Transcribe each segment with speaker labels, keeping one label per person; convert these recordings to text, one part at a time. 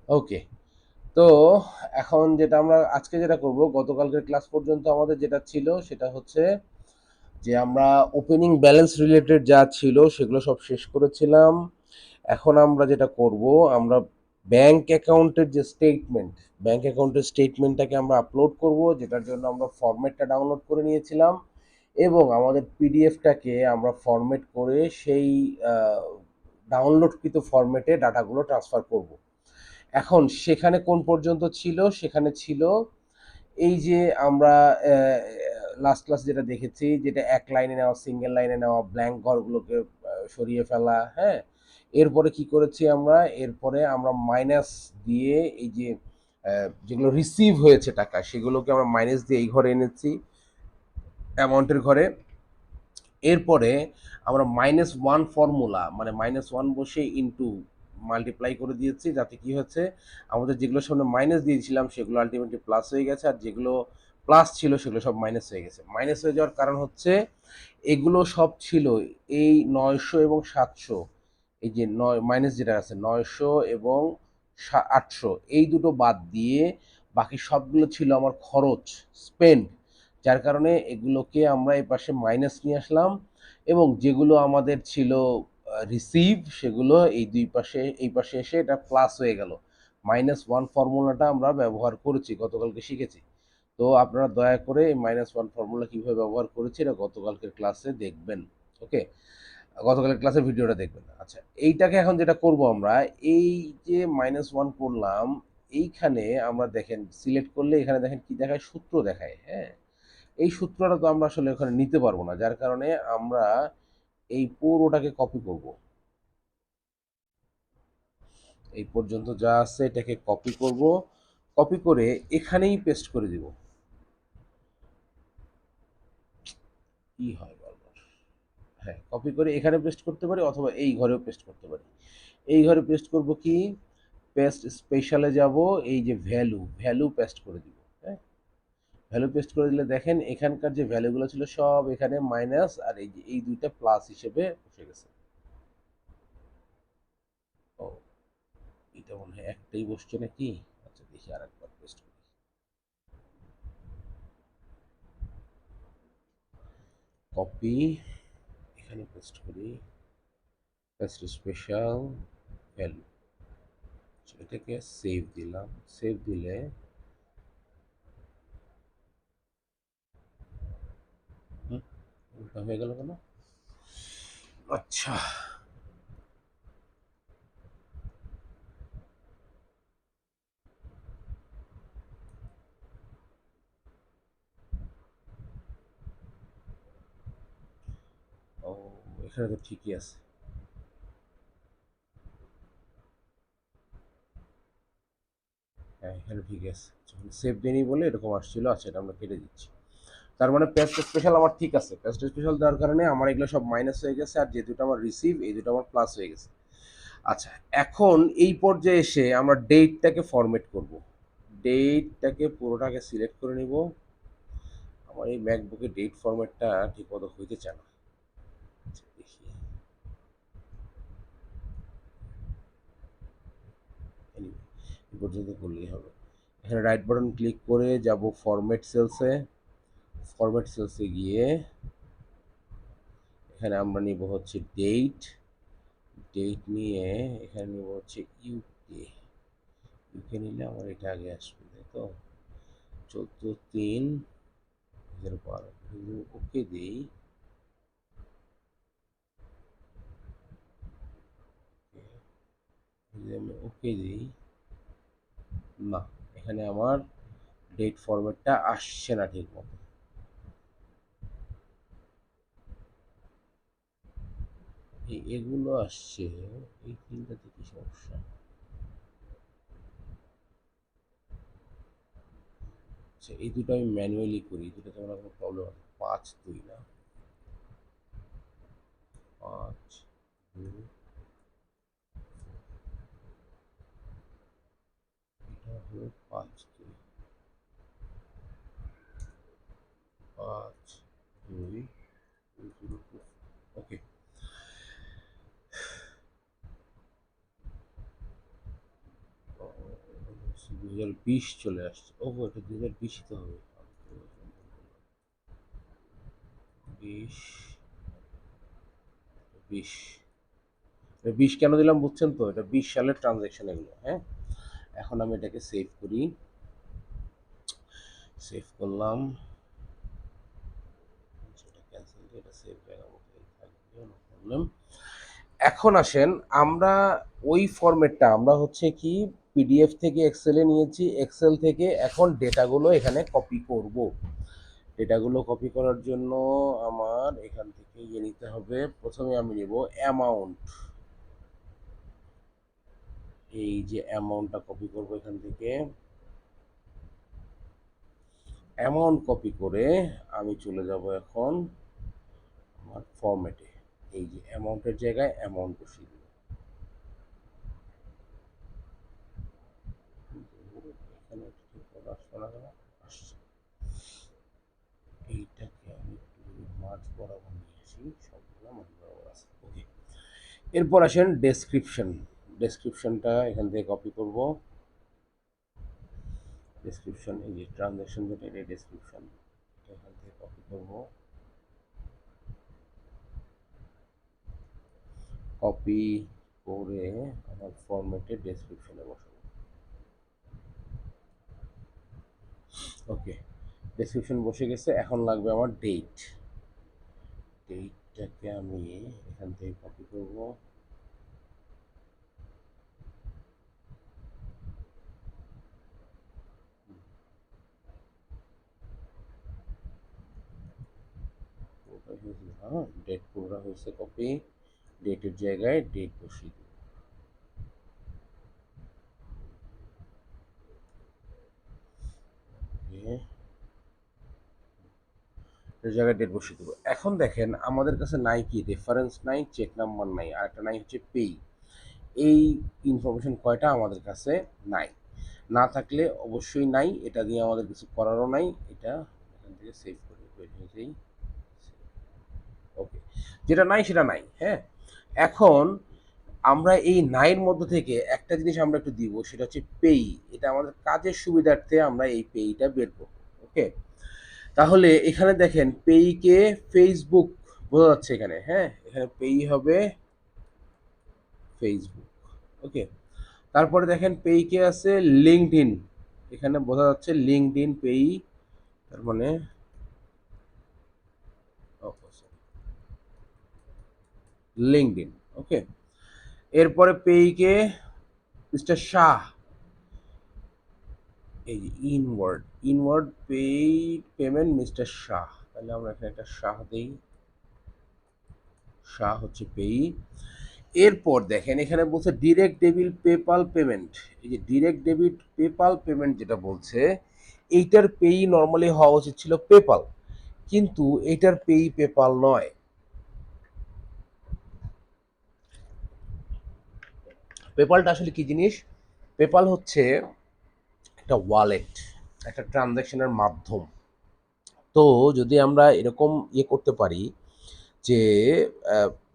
Speaker 1: ওকে। তো এখন যেটা আমরা আজকে যেটা করব, গতকালকের ক্লাস পর্যন্ত আমাদের যেটা ছিল সেটা হচ্ছে যে আমরা ওপেনিং ব্যালেন্স রিলেটেড যা ছিল সেগুলো সব শেষ করেছিলাম। এখন আমরা যেটা করব, আমরা ব্যাংক অ্যাকাউন্টের যে স্টেটমেন্ট, ব্যাংক অ্যাকাউন্টের স্টেটমেন্টটাকে আমরা আপলোড করব, যেটার জন্য আমরা ফরম্যাটটা ডাউনলোড করে নিয়েছিলাম এবং আমাদের পিডিএফটাকে আমরা ফরম্যাট করে সেই ডাউনলোডকৃত ফরম্যাটে ডাটাগুলো ট্রান্সফার করব। এখন সেখানে কোন পর্যন্ত ছিল? সেখানে ছিল এই যে আমরা লাস্ট ক্লাস যেটা দেখেছি, যেটা এক লাইনে নেওয়া, সিঙ্গেল লাইনে নেওয়া, ব্ল্যাঙ্ক ঘরগুলোকে সরিয়ে ফেলা, হ্যাঁ? এরপরে কি করেছি আমরা? এরপরে আমরা মাইনাস দিয়ে এই যে যেগুলো রিসিভ হয়েছে টাকা, সেগুলোকে আমরা মাইনাস দিয়ে এই ঘরে এনেছি, অ্যামাউন্টের ঘরে। এরপরে আমরা মাইনাস ওয়ান ফর্মুলা, মানে মাইনাস ওয়ান বসে ইনটু মাল্টিপ্লাই করে দিয়েছি, যাতে কি হচ্ছে, আমাদের যেগুলো সামনে মাইনাস দিয়েছিলাম সেগুলো আলটিমেটলি প্লাস হয়ে গেছে, আর যেগুলো প্লাস ছিল সেগুলো সব মাইনাস হয়ে গেছে। মাইনাস হয়ে যাওয়ার কারণ হচ্ছে এগুলো সব ছিল এই 900 এবং 700, এই যে নয় মাইনাস যেটা আছে 900 এবং 800, এই দুটো বাদ দিয়ে বাকি সবগুলো ছিল আমার খরচ, স্পেন্ড। যার কারণে এগুলোকে আমরা এই পাশে মাইনাস নিয়ে আসলাম এবং যেগুলো আমাদের ছিল রিসিভ, সেগুলো এই দুই পাশে, এই পাশে এসে এটা প্লাস হয়ে গেল। মাইনাস ওয়ান ফর্মুলাটা আমরা ব্যবহার করেছি, গতকালকে শিখেছি। তো আপনারা দয়া করে এই মাইনাস ওয়ান ফর্মুলা কীভাবে ব্যবহার করেছি এটা গতকালকের ক্লাসে দেখবেন। ওকে, গতকালের ক্লাসের ভিডিওটা দেখবেন। আচ্ছা, এইটাকে এখন যেটা করব আমরা, এই যে মাইনাস ওয়ান করলাম, এইখানে আমরা দেখেন সিলেক্ট করলে এখানে দেখেন কি দেখায়, সূত্র দেখায়, হ্যাঁ? এই সূত্রটা তো আমরা আসলে ওখানে নিতে পারবো না, যার কারণে আমরা এই পুরোটাকে কপি করব। এই পর্যন্ত যা আছে এটাকে কপি করব, কপি করে এখানেই পেস্ট করে দিব। কি হয় বারবার? হ্যাঁ, কপি করে এখানে পেস্ট করতে পারি অথবা এই ঘরেও পেস্ট করতে পারি। এই ঘরে পেস্ট করব কি, পেস্ট স্পেশালে যাব, এই যে ভ্যালু, ভ্যালু পেস্ট করে দিব। হ্যাঁ, ভ্যালু পেস্ট করে দিলে দেখেন এখানকার যে ভ্যালুগুলো ছিল সব এখানে মাইনাস, আর এই যে এই দুইটা প্লাস হিসেবে বসে গেছে। ও, এটা মনে হয় একটাই বসছে নাকি? আচ্ছা, দেখি আর একবার পেস্ট করি। কপি, এখানে পেস্ট করি, পেস্ট স্পেশাল, ভ্যালু, এটাকে সেভ দিলাম। সেভ দিলে উল্টা হয়ে গেল কেন? আচ্ছা, ও, এখানে তো ঠিকই আছে। হ্যাঁ, এখানে ঠিক আছে, যখন সেভ দিইনি বলে এরকম আসছিল। আচ্ছা, এটা আমরা কেটে দিচ্ছি। তার মানে পেস্ট স্পেশাল আমার ঠিক আছে, পেস্ট স্পেশাল দেওয়ার কারণে আমার এগুলো সব মাইনাস হয়ে গেছে, আর যে দুটো আমার রিসিভ এই দুটো আমার প্লাস হয়ে গেছে। আচ্ছা, এখন এই পর্যায়ে এসে আমরা ডেটটাকে ফরম্যাট করব। ডেটটাকে পুরোটাকে সিলেক্ট করে নিব। আমার এই ম্যাকবুকে ডেট ফরম্যাটটা ঠিক মতো হইতে চায় না। আচ্ছা, দেখি, anyway, এই পর্যন্ত করলেই হবে। এখানে রাইট বাটন ক্লিক করে যাব ফরম্যাট সেলসে। ফরম্যাট সেলসে গিয়ে এখানে আমরা নিব হচ্ছে ডেট। ডেট নিয়ে এখানে নিব হচ্ছে ইউকে। ইউকে নিলে আমার এটা আগে আসবে, তাই তো? 14/3/2012 ওকে দিই। যদি আমি ওকে দিই, না, এখানে আমার ডেট ফরম্যাটটা আসছে না ঠিক মতো। এগুলো আসছে, এই তিনটাতে কি সমস্যা? আচ্ছা, এই দুটো আমি ম্যানুয়ালি করি, দুটোতে আমার কোনো প্রবলেম হবে। 5/2 না, 5/2, এটা হলো 5/2, 5/2, 202। ওকে, 2020 চলে আসছে। ও এটা 2020 তো হবে। 20 20 20 কেন দিলাম বুঝছেন তো? এটা 20 সালের ট্রানজাকশন এগুলো, হ্যাঁ? এখন আমি এটাকে সেভ করি। সেভ করলাম। সেটা ক্যান্সেল দিয়ে এটা সেভ জায়গা মতো থাকবে, নো প্রবলেম। এখন আসেন আমরা ওই ফরম্যাটটা আমরা হচ্ছে কি পিডিএফ থেকে এক্সেলে নিয়েছি, এক্সেল থেকে এখন ডেটাগুলো এখানে কপি করব। ডেটাগুলো কপি করার জন্য আমার এখান থেকে ইয়ে নিতে হবে। প্রথমে আমি নেব অ্যামাউন্ট। এই যে অ্যামাউন্টটা কপি করব এখান থেকে। অ্যামাউন্ট কপি করে আমি চলে যাব এখন আমার ফরম্যাটে। এই যে অ্যামাউন্টের জায়গায় অ্যামাউন্ট বসিয়ে দেব। এখানে ঠিক করে আসছে না কেন? আসছে। এইটাকে আমি একটু মাঝ বরাবর নিয়ে আসি, সবগুলো মাঝ বরাবর আছে। ওকে, এরপর আসেন ডেসক্রিপশন। ডেসক্রিপশনটা এখান থেকে কপি করব। ডেসক্রিপশন এই যে ট্রানজ্যাকশন যেটা এটা ডেসক্রিপশন, এখান থেকে কপি করব। কপি করে আমার ফরম্যাটে ডেসক্রিপশনে বসাবো। ওকে, ডেসক্রিপশন বসে গেছে। এখন লাগবে আমার ডেট। ডেটটাকে আমি এখান থেকে কপি করব। হ্যাঁ, ডেট পুরোটা হয়েছে কপি। ডেটের জায়গায় ডেট বসিয়ে দেব। এর জায়গায় ডেট বসিয়ে দেবো। এখন দেখেন আমাদের কাছে নাই কি রেফারেন্স নাই, চেক নাম্বার নাই, আর একটা নাই হচ্ছে পেই। এই ইনফরমেশন কয়টা আমাদের কাছে নাই। না থাকলে অবশ্যই নাই, এটা দিয়ে আমাদের কিছু করারও নাই। এটা এখান থেকে সেভ করে দিই। ওকে, যেটা নাই সেটা নাই, হ্যাঁ। এখন আমরা এই নাইয়ের মধ্যে থেকে একটা জিনিস আমরা একটু দিব, সেটা হচ্ছে পেই। এটা আমাদের কাজের সুবিধার্থে আমরা এই পেইটা বের করবো। ওকে, তাহলে এখানে দেখেন পেইকে ফেসবুক বোঝা যাচ্ছে এখানে, হ্যাঁ। এখানে পেই হবে ফেসবুক। ওকে, তারপরে দেখেন পেইকে আছে লিঙ্কডইন। এখানে বোঝা যাচ্ছে লিঙ্কডইন পেই, তার মানে লিঙ্কডইন। ওকে, এরপরে পেইকে মিস্টার শাহ। এই যে inward, inward paid payment mister Shah. তাহলে আমরা এখানে একটা শাহ দেই। শাহ হচ্ছে পেই। এরপর দেখেন এখানে বলছে ডিরেক্ট ডেবিট পেপাল পেমেন্ট। এই যে ডিরেক্ট ডেবিট পেপাল পেমেন্ট যেটা বলছে, এইটার পেই নর্মালি হওয়া উচিত ছিল পেপাল, কিন্তু এইটার পেই পেপাল নয়। পেপালটা আসলে কি জিনিস? পেপাল হচ্ছে একটা ওয়ালেট, একটা ট্রানজ্যাকশনের মাধ্যম। তো যদি আমরা এরকম ইয়ে করতে পারি যে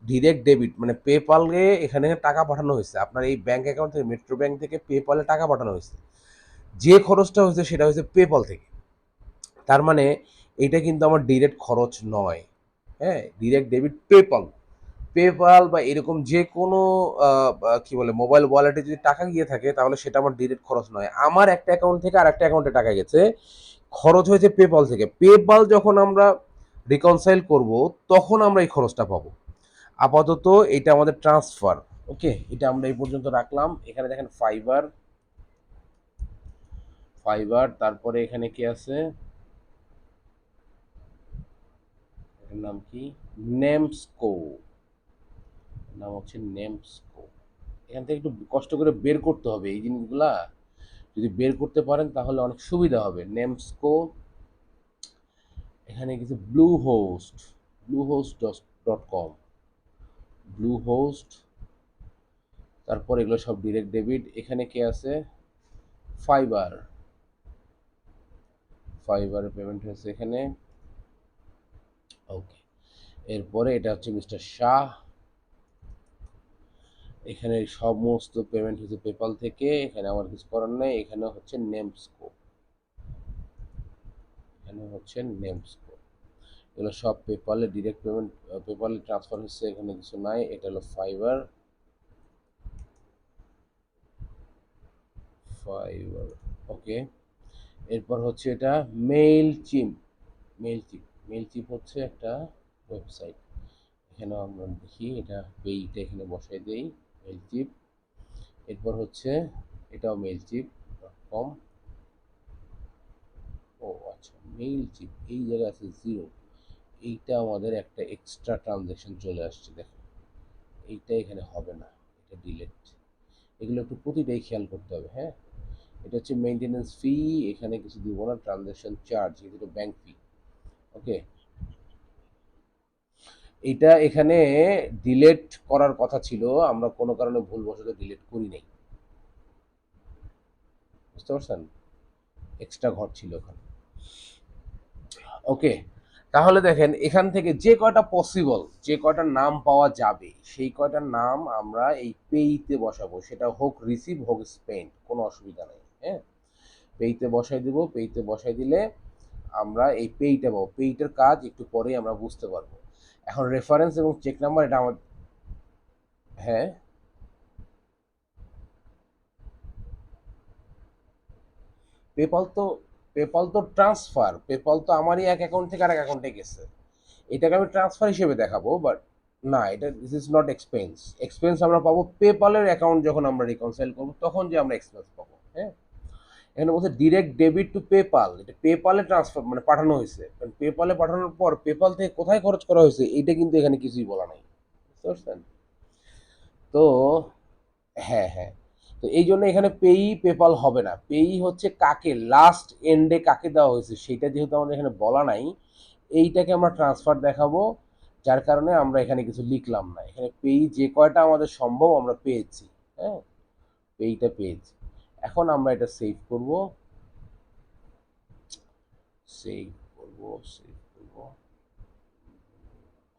Speaker 1: ডিরেক্ট ডেবিট মানে পেপালে এখানে টাকা পাঠানো হয়েছে আপনার এই ব্যাংক অ্যাকাউন্ট থেকে, মেট্রো ব্যাংক থেকে পেপালে টাকা পাঠানো হয়েছে, যে খরচটা হয়েছে সেটা হয়েছে পেপাল থেকে। তার মানে এটা কিন্তু আমার ডিরেক্ট খরচ নয়, হ্যাঁ। ডিরেক্ট ডেবিট পেপাল, পেপাল বা এরকম যে কোনো কি বলে মোবাইল ওয়ালেটে যদি টাকা গিয়ে থাকে তাহলে সেটা আমার ডিরেক্ট খরচ নয়। আমার একটা অ্যাকাউন্ট থেকে আর একটা অ্যাকাউন্টে টাকা গেছে, খরচ হয়েছে পেপাল থেকে। পেপাল যখন আমরা রিকনসাইল করব তখন আমরা এই খরচটা পাবো। আপাতত এটা আমাদের ট্রান্সফার। ওকে, এটা আমরা এই পর্যন্ত রাখলাম। এখানে দেখেন ফাইবার, ফাইবার, তারপরে এখানে কি আছে, এটার নাম কি, নেমস্কো। নাম হচ্ছে নেমস্কো। এখান থেকে একটু কষ্ট করে বের করতে হবে এই জিনিসগুলা। যদি বের করতে পারেন তাহলে অনেক সুবিধা হবে। নেমস্কো, এখানে কিছু blue host, blue host dot com, blue host. তারপর এগুলো সব ডিরেক্ট ডেবিট। এখানে কে আছে, ফাইবার, ফাইবারে পেমেন্ট হয়েছে এখানে। ওকে, এরপরে এটা হচ্ছে মিস্টার শাহ। এখানে সমস্ত পেমেন্ট হচ্ছে পেপাল থেকে, এখানে আমার কিছু করার নাই। এখানে হচ্ছে নেম স্কোপ, এখানে হচ্ছে নেম স্কোপ, এগুলো সব পেপালে ডিরেক্ট পেমেন্ট, পেপালে ট্রান্সফার হচ্ছে, এখানে কিছু নাই। এটা হলো ফাইবার, ফাইবার, ওকে। এরপর হচ্ছে এটা Mailchimp, Mailchimp, Mailchimp হচ্ছে একটা ওয়েবসাইট। এখানে আমরা দেখি এটা পেইটা এখানে বসাই দেই, মেইল চিপ। এরপর হচ্ছে এটাও মেইল চিপ কম। ও আচ্ছা, মেইল চিপ এই জায়গায় আছে জিরো, এইটা আমাদের একটা এক্সট্রা ট্রানজ্যাকশন চলে আসছে, দেখো এইটা এখানে হবে না, এটা ডিলেট। এগুলো একটু প্রতিটাই খেয়াল করতে হবে, হ্যাঁ। এটা হচ্ছে মেইনটেনেন্স ফি, এখানে কিছু দিব না, ট্রানজ্যাকশন চার্জ, এটা ব্যাংক ফি, ওকে। এটা এখানে ডিলেট করার কথা ছিল, আমরা কোনো কারণে ভুলবশত ডিলেট করি নাই, বুঝতে পারছেন, এক্সট্রা ঘর ছিল ওখানে, ওকে। তাহলে দেখেন এখান থেকে যে কয়টা পসিবল, যে কয়টা নাম পাওয়া যাবে সেই কয়টার নাম আমরা এই পেইতে বসাবো, সেটা হোক রিসিভ হোক স্পেন্ড, কোনো অসুবিধা নেই, হ্যাঁ। পেইতে বসাই দিব, পেইতে বসাই দিলে আমরা এই পেইটা পাবো। পেইটার কাজ একটু পরেই আমরা বুঝতে পারবো। এখন রেফারেন্স এবং চেক নাম্বার এটা আমার, হ্যাঁ। পেপাল তো, পেপাল তো ট্রান্সফার, পেপাল তো আমারই এক অ্যাকাউন্ট থেকে আরেক অ্যাকাউন্টে গেছে, এটাকে আমি ট্রান্সফার হিসেবে দেখাবো, বাট না, এটা this is not expense. Expense আমরা পাবো পেপালের অ্যাকাউন্ট যখন আমরা রিকনসাইল করবো, তখন যে আমরা এক্সপেন্স পাবো, হ্যাঁ। এখানে বলছে ডিরেক্ট ডেবিট টু পেপাল, এটা পেপালে ট্রান্সফার মানে পাঠানো হয়েছে, কারণ পেপালে পাঠানোর পর পেপাল থেকে কোথায় খরচ করা হয়েছে এটা কিন্তু এখানে কিছুই বলা নাই, বুঝতে পারছেন। তো হ্যাঁ হ্যাঁ, তো এই জন্য এখানে পেই পেপাল হবে না, পেই হচ্ছে কাকে লাস্ট এন্ডে কাকে দেওয়া হয়েছে সেটা যেহেতু আমাদের এখানে বলা নাই, এইটাকে আমরা ট্রান্সফার দেখাবো, যার কারণে আমরা এখানে কিছু লিখলাম না। এখানে পেই যে কয়টা আমাদের সম্ভব আমরা পেয়েছি, হ্যাঁ, পেইটা পেয়েছি। এখন আমরা এটা সেভ করব, সেভ করব, সেভ করব,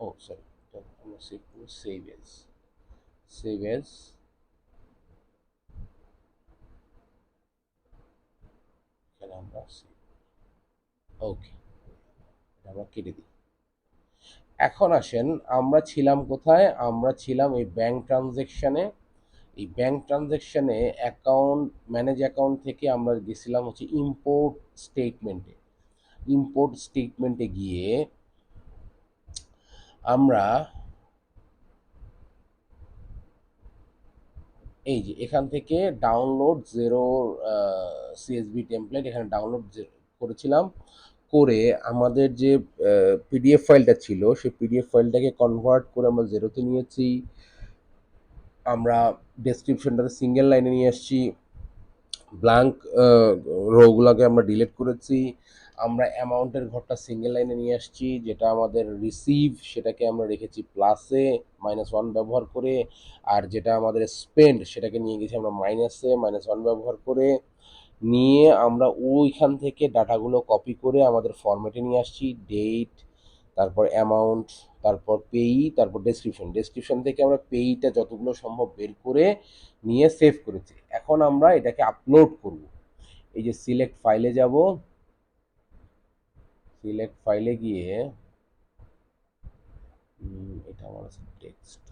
Speaker 1: ও সরি, আমরা সেভ করব সেভ এজ, সেভ এজ, এখানে আমরা সেভ, ওকে, আমরা কেটে দিই। এখন আসেন, আমরা ছিলাম কোথায়, আমরা ছিলাম এই ব্যাংক ট্রানজেকশনে। এই ব্যাংক ট্রানজেকশনে অ্যাকাউন্ট, ম্যানেজ অ্যাকাউন্ট থেকে আমরা গেছিলাম হচ্ছে ইম্পোর্ট স্টেটমেন্টে। ইম্পোর্ট স্টেটমেন্টে গিয়ে আমরা এই যে এখান থেকে ডাউনলোড জিরো সিএসভি টেমপ্লেট এখানে ডাউনলোড করেছিলাম, করে আমাদের যে পিডিএফ ফাইলটা ছিল সেই পিডিএফ ফাইলটাকে কনভার্ট করে আমরা জেরোতে নিয়েছি। আমরা ডেসক্রিপশনটাতে সিঙ্গেল লাইনে নিয়ে আসছি, ব্ল্যাঙ্ক রোগুলোকে আমরা ডিলিট করেছি। আমরা অ্যামাউন্টের ঘরটা সিঙ্গেল লাইনে নিয়ে আসছি, যেটা আমাদের রিসিভ সেটাকে আমরা রেখেছি প্লাসে -1 ব্যবহার করে, আর যেটা আমাদের স্পেন্ড সেটাকে নিয়ে গেছি আমরা মাইনাসে -1 ব্যবহার করে। নিয়ে আমরা ওইখান থেকে ডাটাগুলো কপি করে আমাদের ফরম্যাটে নিয়ে আসছি, ডেট, তারপর অ্যামাউন্ট, তারপর পেই, তারপর ডেসক্রিপশন, ডেসক্রিপশন থেকে আমরা পেইটা যতগুলো সম্ভব বের করে নিয়ে সেভ করেছি। এখন আমরা এটাকে আপলোড করব। এই যে সিলেক্ট ফাইলে যাব, সিলেক্ট ফাইলে গিয়ে এটা আমার আছে টেক্সট,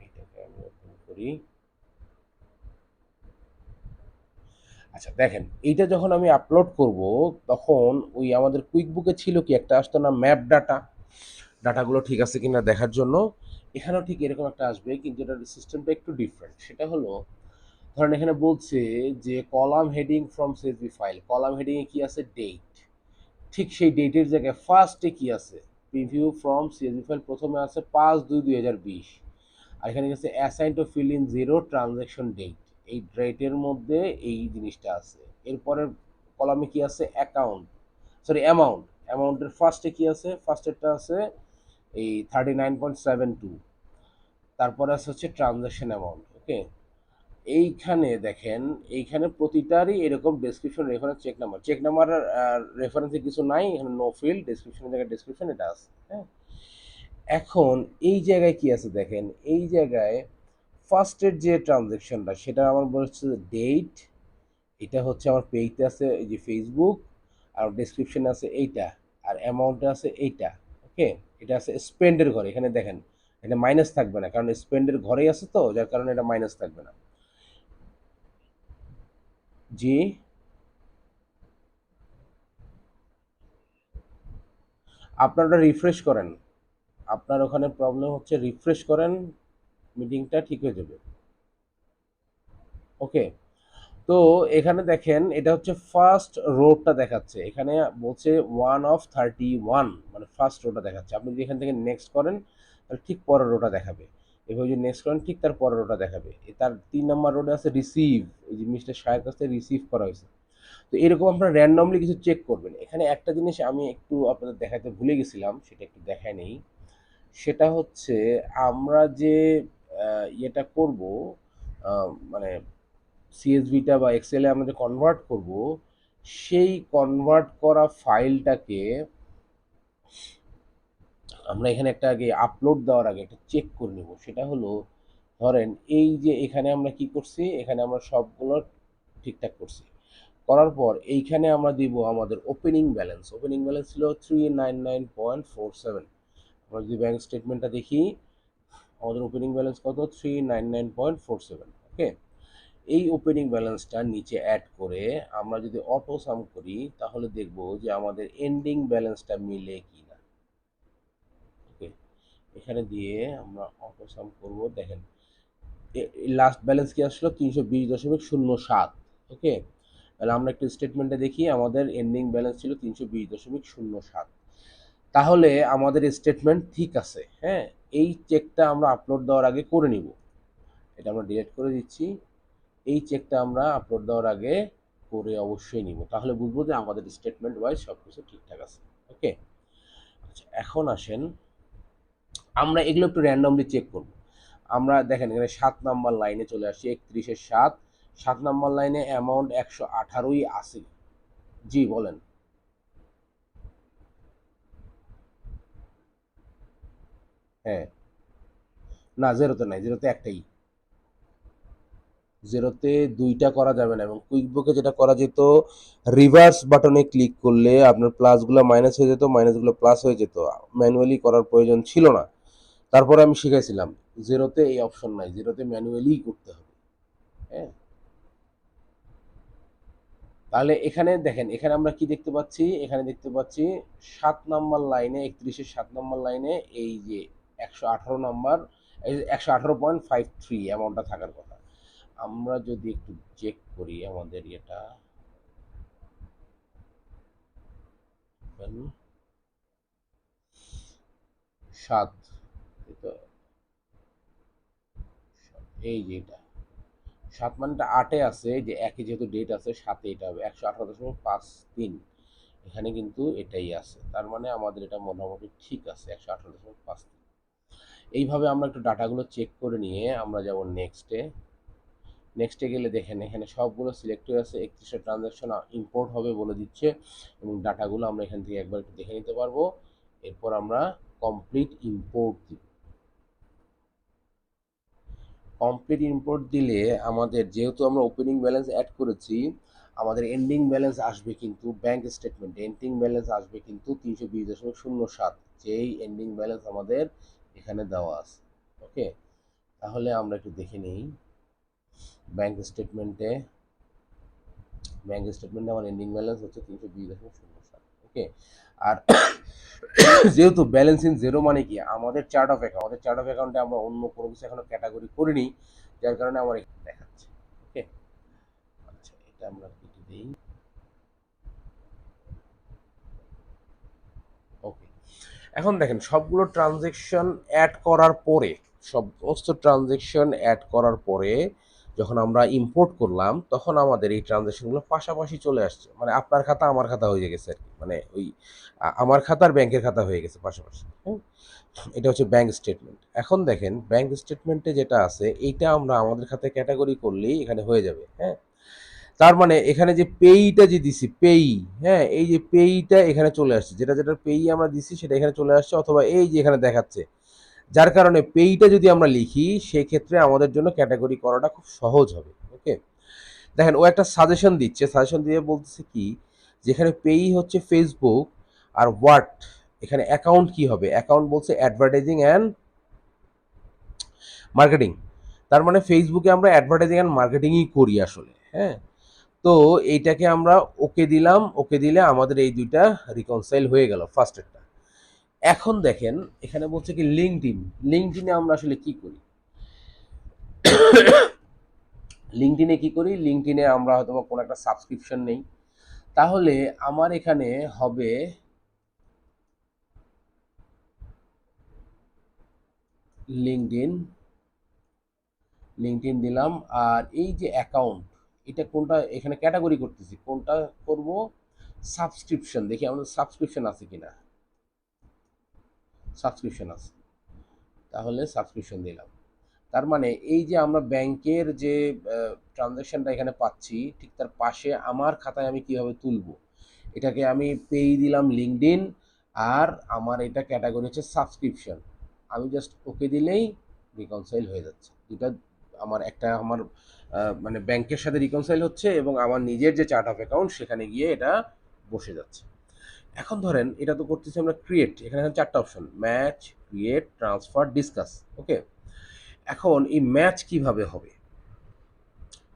Speaker 1: এটাকে আমি ওপেন করি। আচ্ছা দেখেন, এইটা যখন আমি আপলোড করব তখন ওই আমাদের কুইক বুকে ছিল কি একটা আসতো না ম্যাপ ডাটা, ডাটাগুলো ঠিক আছে কিনা দেখার জন্য। এখানেও ঠিক এরকম একটা আসবে, কিন্তু এটার সিস্টেমটা একটু ডিফারেন্ট। সেটা হলো, ধরেন এখানে বলছে যে column heading from CSV file, column হেডিংয়ে কি আছে ডেট, ঠিক সেই ডেটের জায়গায় ফার্স্টে কি আছে প্রিভিউ ফ্রম সিএসভি ফাইল, প্রথমে আছে 5/2/2020, আর এখানে গেছে assign to fill in zero transaction date, এই ডেটের মধ্যে এই জিনিসটা আছে। এরপরের কলামে কি আছে অ্যাকাউন্ট, সরি অ্যামাউন্ট, অ্যামাউন্টের ফার্স্টে কি আছে, ফার্স্টেরটা আছে এই 39.72, তারপরে আছে হচ্ছে ট্রানজ্যাকশন অ্যামাউন্ট, ওকে। এইখানে দেখেন, এইখানে প্রতিটারই এরকম ডেসক্রিপশন, রেফারেন্স, চেক নাম্বার রেফারেন্সে কিছু নাই, এখানে নো ফিল্ড, ডেসক্রিপশনের জায়গায় ডেসক্রিপশন এটা আছে, হ্যাঁ। এখন এই জায়গায় কি আছে দেখেন, এই জায়গায় ফার্স্টের যে ট্রানজেকশনটা সেটা আমার বলছে ডেট, এটা হচ্ছে আমার পেইতে আছে এই যে ফেসবুক, আর ডেসক্রিপশনে আছে এইটা, আর অ্যামাউন্টে আছে এইটা, ওকে। এটা আছে স্পেন্ডের ঘরে, এখানে দেখেন এটা মাইনাস থাকবে না, কারণ স্পেন্ডের ঘরেই আছে তো, যার কারণে এটা মাইনাস থাকবে না। জি, আপনার ওটা রিফ্রেশ করেন, আপনার ওখানে প্রবলেম হচ্ছে, রিফ্রেশ করেন, মিটিংটা ঠিক হয়ে যাবে, ওকে। তো এখানে দেখেন এটা হচ্ছে ফার্স্ট রোডটা দেখাচ্ছে, এখানে বলছে 1 of 31, মানে ফার্স্ট রোটা দেখাচ্ছে। আপনি যদি এখান থেকে নেক্সট করেন তাহলে ঠিক পরের রোটা দেখাবে, এভাবে যদি নেক্সট করেন ঠিক তার পরের রোটা দেখাবে। তার 3 নম্বর রোডে আছে রিসিভ, এই যে মিস্টার শাহের কাছ থেকে রিসিভ করা হয়েছে। তো এরকম আপনারা র্যান্ডমলি কিছু চেক করবেন। এখানে একটা জিনিস আমি একটু আপনাদের দেখাতে ভুলে গেছিলাম, সেটা একটু দেখায় নেই। সেটা হচ্ছে আমরা যে ইয়েটা করব, মানে সিএসভিটা বা এক্সেলে আমরা যে কনভার্ট করব, সেই কনভার্ট করা ফাইলটাকে আমরা এখানে একটা আগে আপলোড দেওয়ার আগে একটা চেক করে নেব। সেটা হলো, ধরেন এই যে এখানে আমরা কি করছি, এখানে আমরা সবগুলো ঠিকঠাক করছি, করার পর এইখানে আমরা দিব আমাদের ওপেনিং ব্যালেন্স। ওপেনিং ব্যালেন্স ছিল 399.47। আমরা যদি ব্যাংক স্টেটমেন্টটা দেখি, আমাদের ওপেনিং ব্যালেন্স কত, 399.47, ওকে। এই ওপেনিং ব্যালেন্সটা নিচে অ্যাড করে আমরা যদি অটো সাম করি, তাহলে দেখব যে আমাদের এন্ডিং ব্যালেন্সটা মিলে কি না, ওকে। এখানে দিয়ে আমরা অটো সাম করব, দেখেন লাস্ট ব্যালেন্স কি আসলো, 320.07, ওকে। তাহলে আমরা একটু স্টেটমেন্টে দেখি, আমাদের এন্ডিং ব্যালেন্স ছিল 320.07। তাহলে আমাদের স্টেটমেন্ট ঠিক আছে, হ্যাঁ। এই চেকটা আমরা আপলোড দেওয়ার আগে করে নিব, এটা আমরা ডিলিট করে দিচ্ছি। এই চেকটা আমরা আপলোড দেওয়ার আগে করে অবশ্যই নিব, তাহলে বুঝবো যে আমাদের স্টেটমেন্ট ওয়াইজ সব কিছু ঠিকঠাক আছে, ওকে। আচ্ছা, এখন আসেন আমরা এগুলো একটু র্যান্ডমলি চেক করব। আমরা দেখেন এখানে 7 নম্বর লাইনে চলে আসছি, 31-7, 7 নম্বর লাইনে অ্যামাউন্ট 118ই আছে। জি বলেন। হ্যাঁ, না জিরোতে নাই, জিরোতে একটাই, জিরোতে দুইটা করা যাবে না। এবং কুইকবুকে যেটা করা যেত, রিভার্স বাটনে ক্লিক করলে আপনার প্লাসগুলো মাইনাস হয়ে যেত, মাইনাসগুলো প্লাস হয়ে যেত, ম্যানুয়ালি করার প্রয়োজন ছিল না। তারপরে আমি শিখাইছিলাম, জিরোতে এই অপশন নাই, জিরোতে ম্যানুয়ালি করতে হবে, হ্যাঁ। তাহলে এখানে দেখেন, এখানে আমরা কি দেখতে পাচ্ছি, এখানে দেখতে পাচ্ছি 7 নম্বর লাইনে, 31-7 নম্বর লাইনে এই যে 118 নম্বর, এই 118.53 অ্যামাউন্টটা থাকার কথা। আমরা যদি একটু চেক করি আমাদের এটা, 7, এই যে এটা 7 মানেটা 8-এ আছে, যে একই যেহেতু ডেট আছে, 7-এ এটা হবে 118.53। এখানে কিন্তু এটাই আছে, তার মানে আমাদের এটা মোটামুটি ঠিক আছে, 118.53। এইভাবে আমরা একটু ডাটাগুলো চেক করে নিয়ে আমরা যাব নেক্সটে। নেক্সটে গেলে দেখেন এখানে সবগুলো সিলেক্ট হয়ে আছে, 31টা ট্রানজাকশন ইম্পোর্ট হবে বলে দিচ্ছে, এবং ডাটাগুলো আমরা এখান থেকে একবার একটু দেখে নিতে পারবো। এরপর আমরা কমপ্লিট ইম্পোর্ট দিব। কমপ্লিট ইম্পোর্ট দিলে আমাদের, যেহেতু আমরা ওপেনিং ব্যালেন্স অ্যাড করেছি, আমাদের এন্ডিং ব্যালেন্স আসবে কিন্তু ব্যাংক স্টেটমেন্ট, এন্ডিং ব্যালেন্স আসবে কিন্তু 320.07, যেই এন্ডিং ব্যালেন্স আমাদের এখানে দেওয়া আছে, ওকে। তাহলে আমরা একটু দেখে নিই ব্যাংক স্টেটমেন্টে। ব্যাংক স্টেটমেন্টে আমার এন্ডিং ব্যালেন্স হচ্ছে 320.07, ওকে। আর যেহেতু ব্যালেন্স ইন জিরো মানে কি, আমাদের চার্ট অফ অ্যাকাউন্ট, আমাদের চার্ট অফ অ্যাকাউন্টে আমরা অন্য কোনো কিছু এখনো ক্যাটাগরি করিনি, যার কারণে আমার এখানে দেখাচ্ছে, ওকে। আচ্ছা, এটা আমরা কেটে দিই, ওকে। এখন দেখেন সবগুলো ট্রানজেকশন অ্যাড করার পরে, সমস্ত ট্রানজেকশন অ্যাড করার পরে যখন আমরা ইম্পোর্ট করলাম তখন আমাদের এই ট্রানজ্যাকশনগুলো পাশাপাশি চলে আসছে, মানে আপনার খাতা আমার খাতা হয়ে গেছে আর কি, মানে ওই আমার খাতা আর ব্যাংকের খাতা হয়ে গেছে পাশাপাশি। হ্যাঁ, এটা হচ্ছে ব্যাংক স্টেটমেন্ট। এখন দেখেন ব্যাংক স্টেটমেন্টে যেটা আছে এইটা আমরা আমাদের খাতায় ক্যাটাগরি করলেই এখানে হয়ে যাবে। হ্যাঁ, তার মানে এখানে যে পেইটা যে দিছি পেই, হ্যাঁ এই যে পেইটা এখানে চলে আসছে, যেটা যেটা পেই আমরা দিছি সেটা এখানে চলে আসছে, অথবা এই যে এখানে দেখাচ্ছে, যার কারণে পেইটা যদি আমরা লিখি সেক্ষেত্রে আমাদের জন্য ক্যাটাগরি করাটা খুব সহজ হবে। ওকে, দেখেন ও একটা সাজেশন দিচ্ছে, সাজেশন দিয়ে বলতেছে কি, যেখানে পেই হচ্ছে ফেসবুক আর হোয়াট, এখানে অ্যাকাউন্ট কি হবে, অ্যাকাউন্ট বলছে অ্যাডভার্টাইজিং অ্যান্ড মার্কেটিং। তার মানে ফেসবুকে আমরা অ্যাডভার্টাইজিং অ্যান্ড মার্কেটিংই করি আসলে। হ্যাঁ, তো এইটাকে আমরা ওকে দিলাম, ওকে দিলে আমাদের এই দুইটা রিকনসাইল হয়ে গেল ফার্স্টেরটা। এখন দেখেন এখানে বলছে কি লিঙ্কডইন, লিঙ্কডইনে আমরা আসলে কি করি, লিঙ্কডইনে কি করি, লিঙ্কডইনে আমরা হয়তো কোনো একটা সাবস্ক্রিপশন নেই, তাহলে আমার এখানে হবে লিঙ্কডইন, লিঙ্কডইন দিলাম, আর এই যে অ্যাকাউন্ট, এটা কোনটা এখানে ক্যাটাগরি করতেছি, কোনটা করব, সাবস্ক্রিপশন, দেখি আমাদের সাবস্ক্রিপশন আছে কিনা, সাবস্ক্রিপশন আছে, তাহলে সাবস্ক্রিপশন দিলাম। তার মানে এই যে আমরা ব্যাংকের যে ট্রানজ্যাকশনটা এখানে পাচ্ছি ঠিক তার পাশে আমার খাতায় আমি কিভাবে তুলবো, এটাকে আমি পেই দিলাম লিঙ্কডইন, আর আমার এটা ক্যাটাগরি হচ্ছে সাবস্ক্রিপশন, আমি জাস্ট ওকে দিলেই রিকনসাইল হয়ে যাচ্ছে দুটা, আমার একটা আমার মানে ব্যাংকের সাথে রিকনসাইল হচ্ছে এবং আমার নিজের যে চার্ট অফ অ্যাকাউন্ট সেখানে গিয়ে এটা বসে যাচ্ছে। এখন ধরেন এটা তো করতেছি আমরা ক্রিয়েট, এখানে চারটা option, match, create, transfer, discuss. Okay, এখন এই ম্যাচ কিভাবে হবে,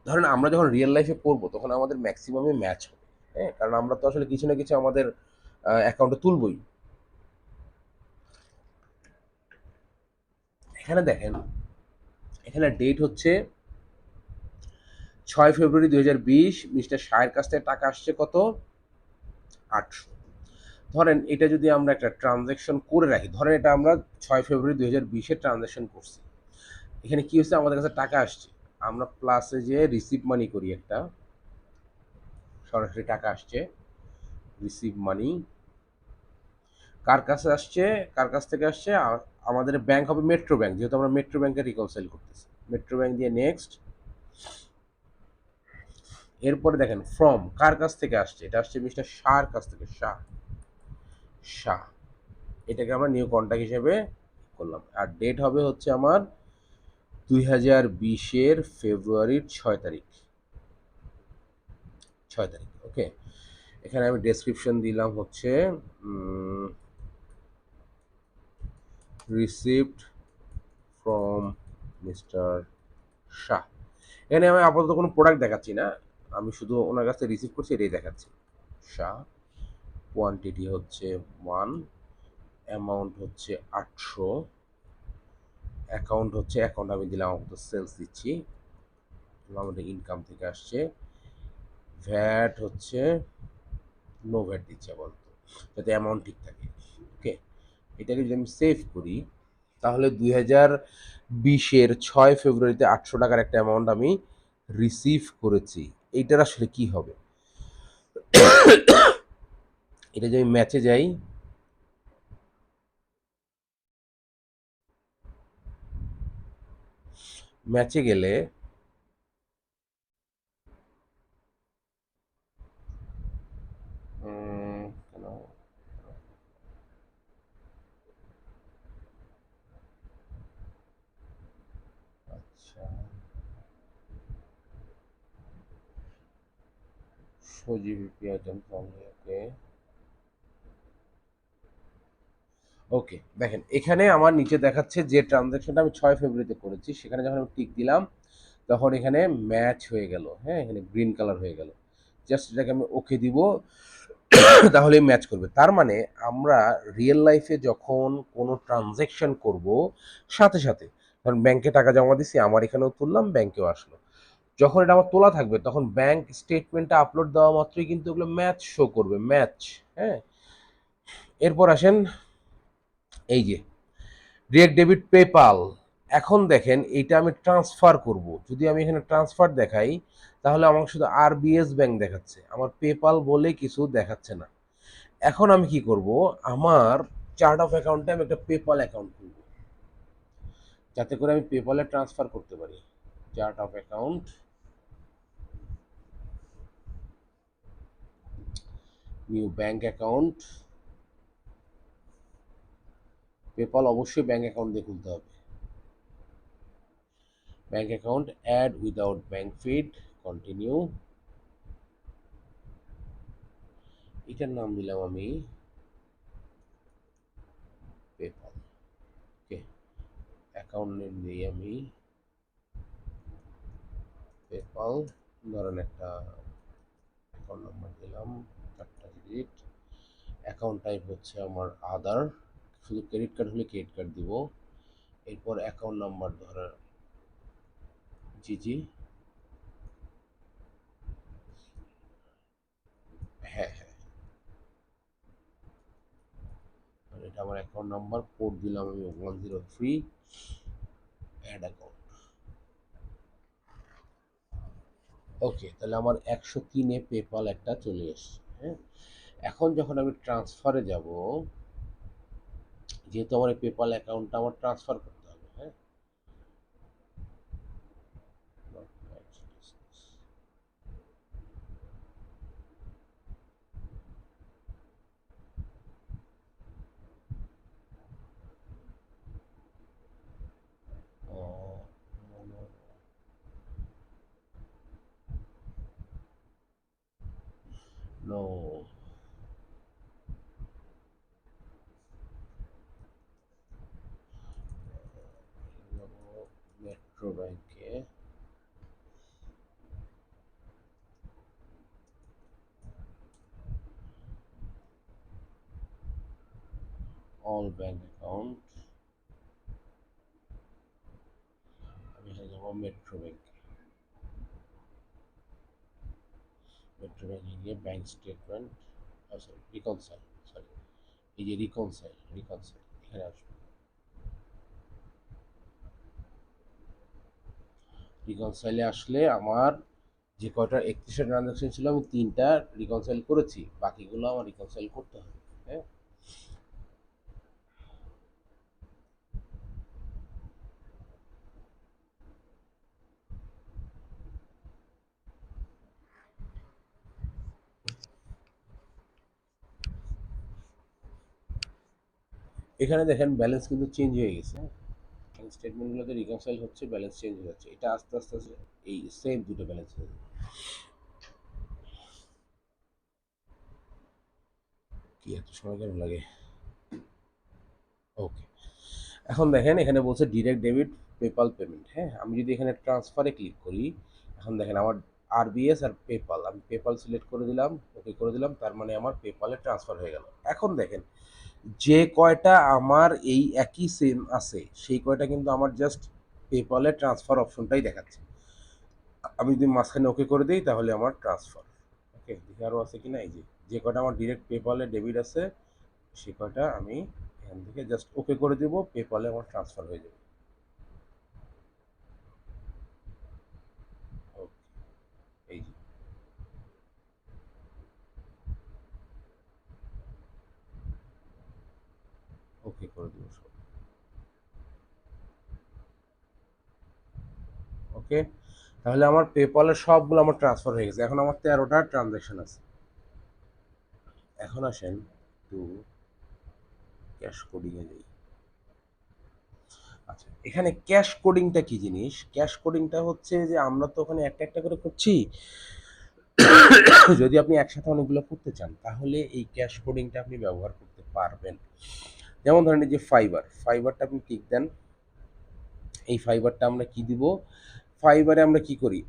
Speaker 1: ধরেন আমরা যখন রিয়েল লাইফে পড়বো তখন আমাদের ম্যাক্সিমামে ম্যাচ হবে। হ্যাঁ, কারণ আমরা তো আসলে কিছু না কিছু আমাদের অ্যাকাউন্টে তুলবই। এখানে দেখেন, এখানে ডেট হচ্ছে 6 ফেব্রুয়ারি 2020, মিস্টার শাহের কাছ থেকে টাকা আসছে কত, 800। ধরেন এটা যদি আমরা একটা ট্রানজ্যাকশন করে রাখি, ধরেন এটা আমরা 6 ফেব্রুয়ারি 2020 ট্রানজ্যাকশন করছি, এখানে কি হচ্ছে, আমাদের কাছে টাকা আসছে, আমরা প্লাসে যে রিসিভ মানি করি, একটা সরাসরি টাকা আসছে, রিসিভ মানি কার কাছে আসছে, কার কাছ থেকে আসছে, আমাদের ব্যাংক হবে মেট্রো ব্যাংক, যেহেতু আমরা মেট্রো ব্যাংকে রিকনসাইল করতেছি, মেট্রো ব্যাংক দিয়ে নেক্সট। এরপরে দেখেন ফ্রম কার কাছ থেকে আসছে, এটা আসছে মিস্টার শাহর কাছ থেকে, শাহ, শাহ, এটাকে আমরা নিউ কন্ট্যাক্ট হিসেবে করলাম, আর ডেট হবে হচ্ছে আমার 2020 ফেব্রুয়ারির 6 তারিখ, 6 তারিখ। ওকে, এখানে আমি ডেসক্রিপশন দিলাম হচ্ছে রিসিভড ফ্রম মিস্টার শাহ। এখানে আমি আপাতত কোনো প্রোডাক্ট দেখাচ্ছি না, আমি শুধু ওনার কাছ থেকে রিসিভ করছি এটাই দেখাচ্ছি। শাহ, কোয়ান্টিটি হচ্ছে 1, অ্যামাউন্ট হচ্ছে 800, অ্যাকাউন্ট হচ্ছে, অ্যাকাউন্ট আমি দিলাম আপাতত সেলস দিচ্ছি, আমাদের ইনকাম থেকে আসছে, ভ্যাট হচ্ছে নো ভ্যাট দিচ্ছি আপাতত, যাতে অ্যামাউন্ট ঠিক থাকে। ওকে, এটাকে যদি আমি সেভ করি তাহলে 2020-6 ফেব্রুয়ারিতে 800 টাকার একটা অ্যামাউন্ট আমি রিসিভ করেছি। এইটার আসলে কি হবে, এটা যদি আমি ম্যাচে যাই, ম্যাচে গেলে কেন, আচ্ছা, সজিবিপি আইটেম অনলি। ওকে, ওকে, দেখেন এখানে আমার নিচে দেখাচ্ছে যে ট্রানজ্যাকশনটা আমি 6 ফেব্রুয়ারিতে করেছি, সেখানে যখন আমি টিক দিলাম তখন এখানে ম্যাচ হয়ে গেল, হ্যাঁ এখানে গ্রিন কালার হয়ে গেল, জাস্ট এটাকে আমি ওকে দিব, তাহলে ম্যাচ করবে। তার মানে আমরা রিয়েল লাইফে যখন কোনো ট্রানজ্যাকশন করব, সাথে সাথে ধরুন ব্যাংকে টাকা জমা দিছি, আমার এখানেও তুললাম, ব্যাংকেও আসলো, যখন এটা আমার তোলা থাকবে তখন ব্যাংক স্টেটমেন্টটা আপলোড দেওয়া মাত্রই কিন্তু ওগুলো ম্যাচ শো করবে, ম্যাচ। হ্যাঁ, এরপর আসেন এই যে ডিরেক্ট ডেবিট, পেপাল, এখন দেখেন এইটা আমি ট্রান্সফার করব, যদি আমি এখানে ট্রান্সফার দেখাই তাহলে আমাকে শুধু আরবিএস ব্যাংক দেখাচ্ছে, আমার পেপাল বলে কিছু দেখাচ্ছে না। এখন আমি কি করব, আমার চার্ট অফ অ্যাকাউন্টে আমি একটা পেপাল অ্যাকাউন্ট খুলব, যাতে করে আমি পেপালে ট্রান্সফার করতে পারি। Chart of account, new bank account, PayPal অবশ্যই ব্যাংক অ্যাকাউন্ট দিয়ে খুলতে হবে। Bank account, add without bank feed, continue. এটার নাম দিলাম আমি পেপাল। ওকে, অ্যাকাউন্ট নেম দিই আমি পেপাল, ধরেন একটা অ্যাকাউন্ট নাম্বার দিলাম 4টা ডিজিট। অ্যাকাউন্ট টাইপ হচ্ছে আমার আদার, শুধু ক্রেডিট কার্ড হলে ক্রেডিট কার্ড দিব। এরপর অ্যাকাউন্ট নাম্বার ধরে, জি জি, হ্যাঁ হ্যাঁ, এটা আমার অ্যাকাউন্ট নাম্বার, কোড দিলাম আমি 103, অ্যাড অ্যাকাউন্ট। ওকে, তাহলে আমার 103-এ পেপাল একটা চলে এসছে। হ্যাঁ, এখন যখন আমি ট্রান্সফারে যাব, যেহেতু আমার এই পেপাল অ্যাকাউন্টটা আমার ট্রান্সফার করতে হবে, হ্যাঁ, নো, মেট্রো ব্যাংকে, অল ব্যাংক অ্যাকাউন্ট, আমি এখানে যাবো মেট্রো ব্যাংকে। মেট্রো ব্যাংকে গিয়ে bank statement, sorry reconcile, sorry, এই যে রিকনসাইল, রিকনসাইল এখানে আসবে। রিকনসাইলে আসলে আমার যে কয়টা 31টা ট্রানজাকশন ছিল আমি 3টা রিকনসাইল করেছি, বাকিগুলো আমার রিকনসাইল করতে হবে। হ্যাঁ, এখানে দেখেন ব্যালেন্স কিন্তু চেঞ্জ হয়ে গেছে। স্টেটমেন্টগুলোতে রিকনসাইল হচ্ছে, ব্যালেন্স চেঞ্জ হয়ে যাচ্ছে, এটা আস্তে আস্তে আস্তে এই সেম দুটো ব্যালেন্স হয়ে যাবে। কি এত সময় কেন লাগে? ওকে, এখন দেখেন এখানে বলছে ডিরেক্ট ডেবিট পেপাল পেমেন্ট। হ্যাঁ, আমি যদি এখানে ট্রান্সফারে ক্লিক করি, এখন দেখেন আমার আরবিএস আর পেপাল, আমি পেপাল সিলেক্ট করে দিলাম, ওকে করে দিলাম, তার মানে আমার পেপালে ট্রান্সফার হয়ে গেল। এখন দেখেন যে কয়টা আমার এই একই সেম আছে সেই কয়টা কিন্তু আমার জাস্ট পেপালে ট্রান্সফার অপশনটাই দেখাচ্ছে। আমি যদি মাঝখানে ওকে করে দিই তাহলে আমার ট্রান্সফার। ওকে, দেখি আরও আছে কিনা, এই যে যে কয়টা আমার ডিরেক্ট পেপালে ডেবিট আছে সে কয়টা আমি এখান থেকে জাস্ট ওকে করে দেবো, পেপালে আমার ট্রান্সফার হয়ে যাবে। ওকে, এই যে ওকে করে দেবো সব। ওকে, তাহলে আমার পেপালের সবগুলো আমার ট্রান্সফার হয়ে গেছে, এখন আমার 13টা ট্রানজ্যাকশন আছে। এখন আসেন একটু ক্যাশ কোডিংয়ে যাই। আচ্ছা, এখানে ক্যাশ কোডিংটা কি জিনিস? ক্যাশ কোডিংটা হচ্ছে যে আমরা তো ওখানে একটা একটা করে করছি, যদি আপনি একসাথে অনেকগুলো করতে চান তাহলে এই ক্যাশ কোডিংটা আপনি ব্যবহার করতে পারবেন। যেমন ধরেন এই যে ফাইবারটা আপনি ক্লিক দেন, এই ফাইবারটা আমরা কি দিব, ফাইবারে আমরা কি করি,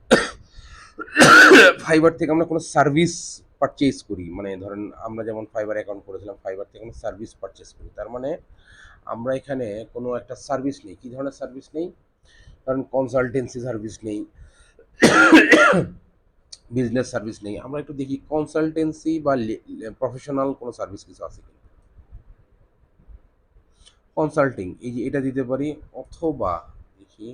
Speaker 1: ফাইবার থেকে আমরা কোনো সার্ভিস পারচেজ করি, মানে ধরেন আমরা যেমন ফাইবার অ্যাকাউন্ট করেছিলাম, ফাইবার থেকে আমরা সার্ভিস পারচেজ করি, তার মানে আমরা এখানে কোনো একটা সার্ভিস নেই। কী ধরনের সার্ভিস নেই? কারণ কনসালটেন্সি সার্ভিস নেই, বিজনেস সার্ভিস নেই, আমরা একটু দেখি কনসালটেন্সি বা প্রফেশনাল কোনো সার্ভিস কিছু আছে কিনা। কনসাল্টিং, এই যে এটা দিতে পারি, অথবা দেখি,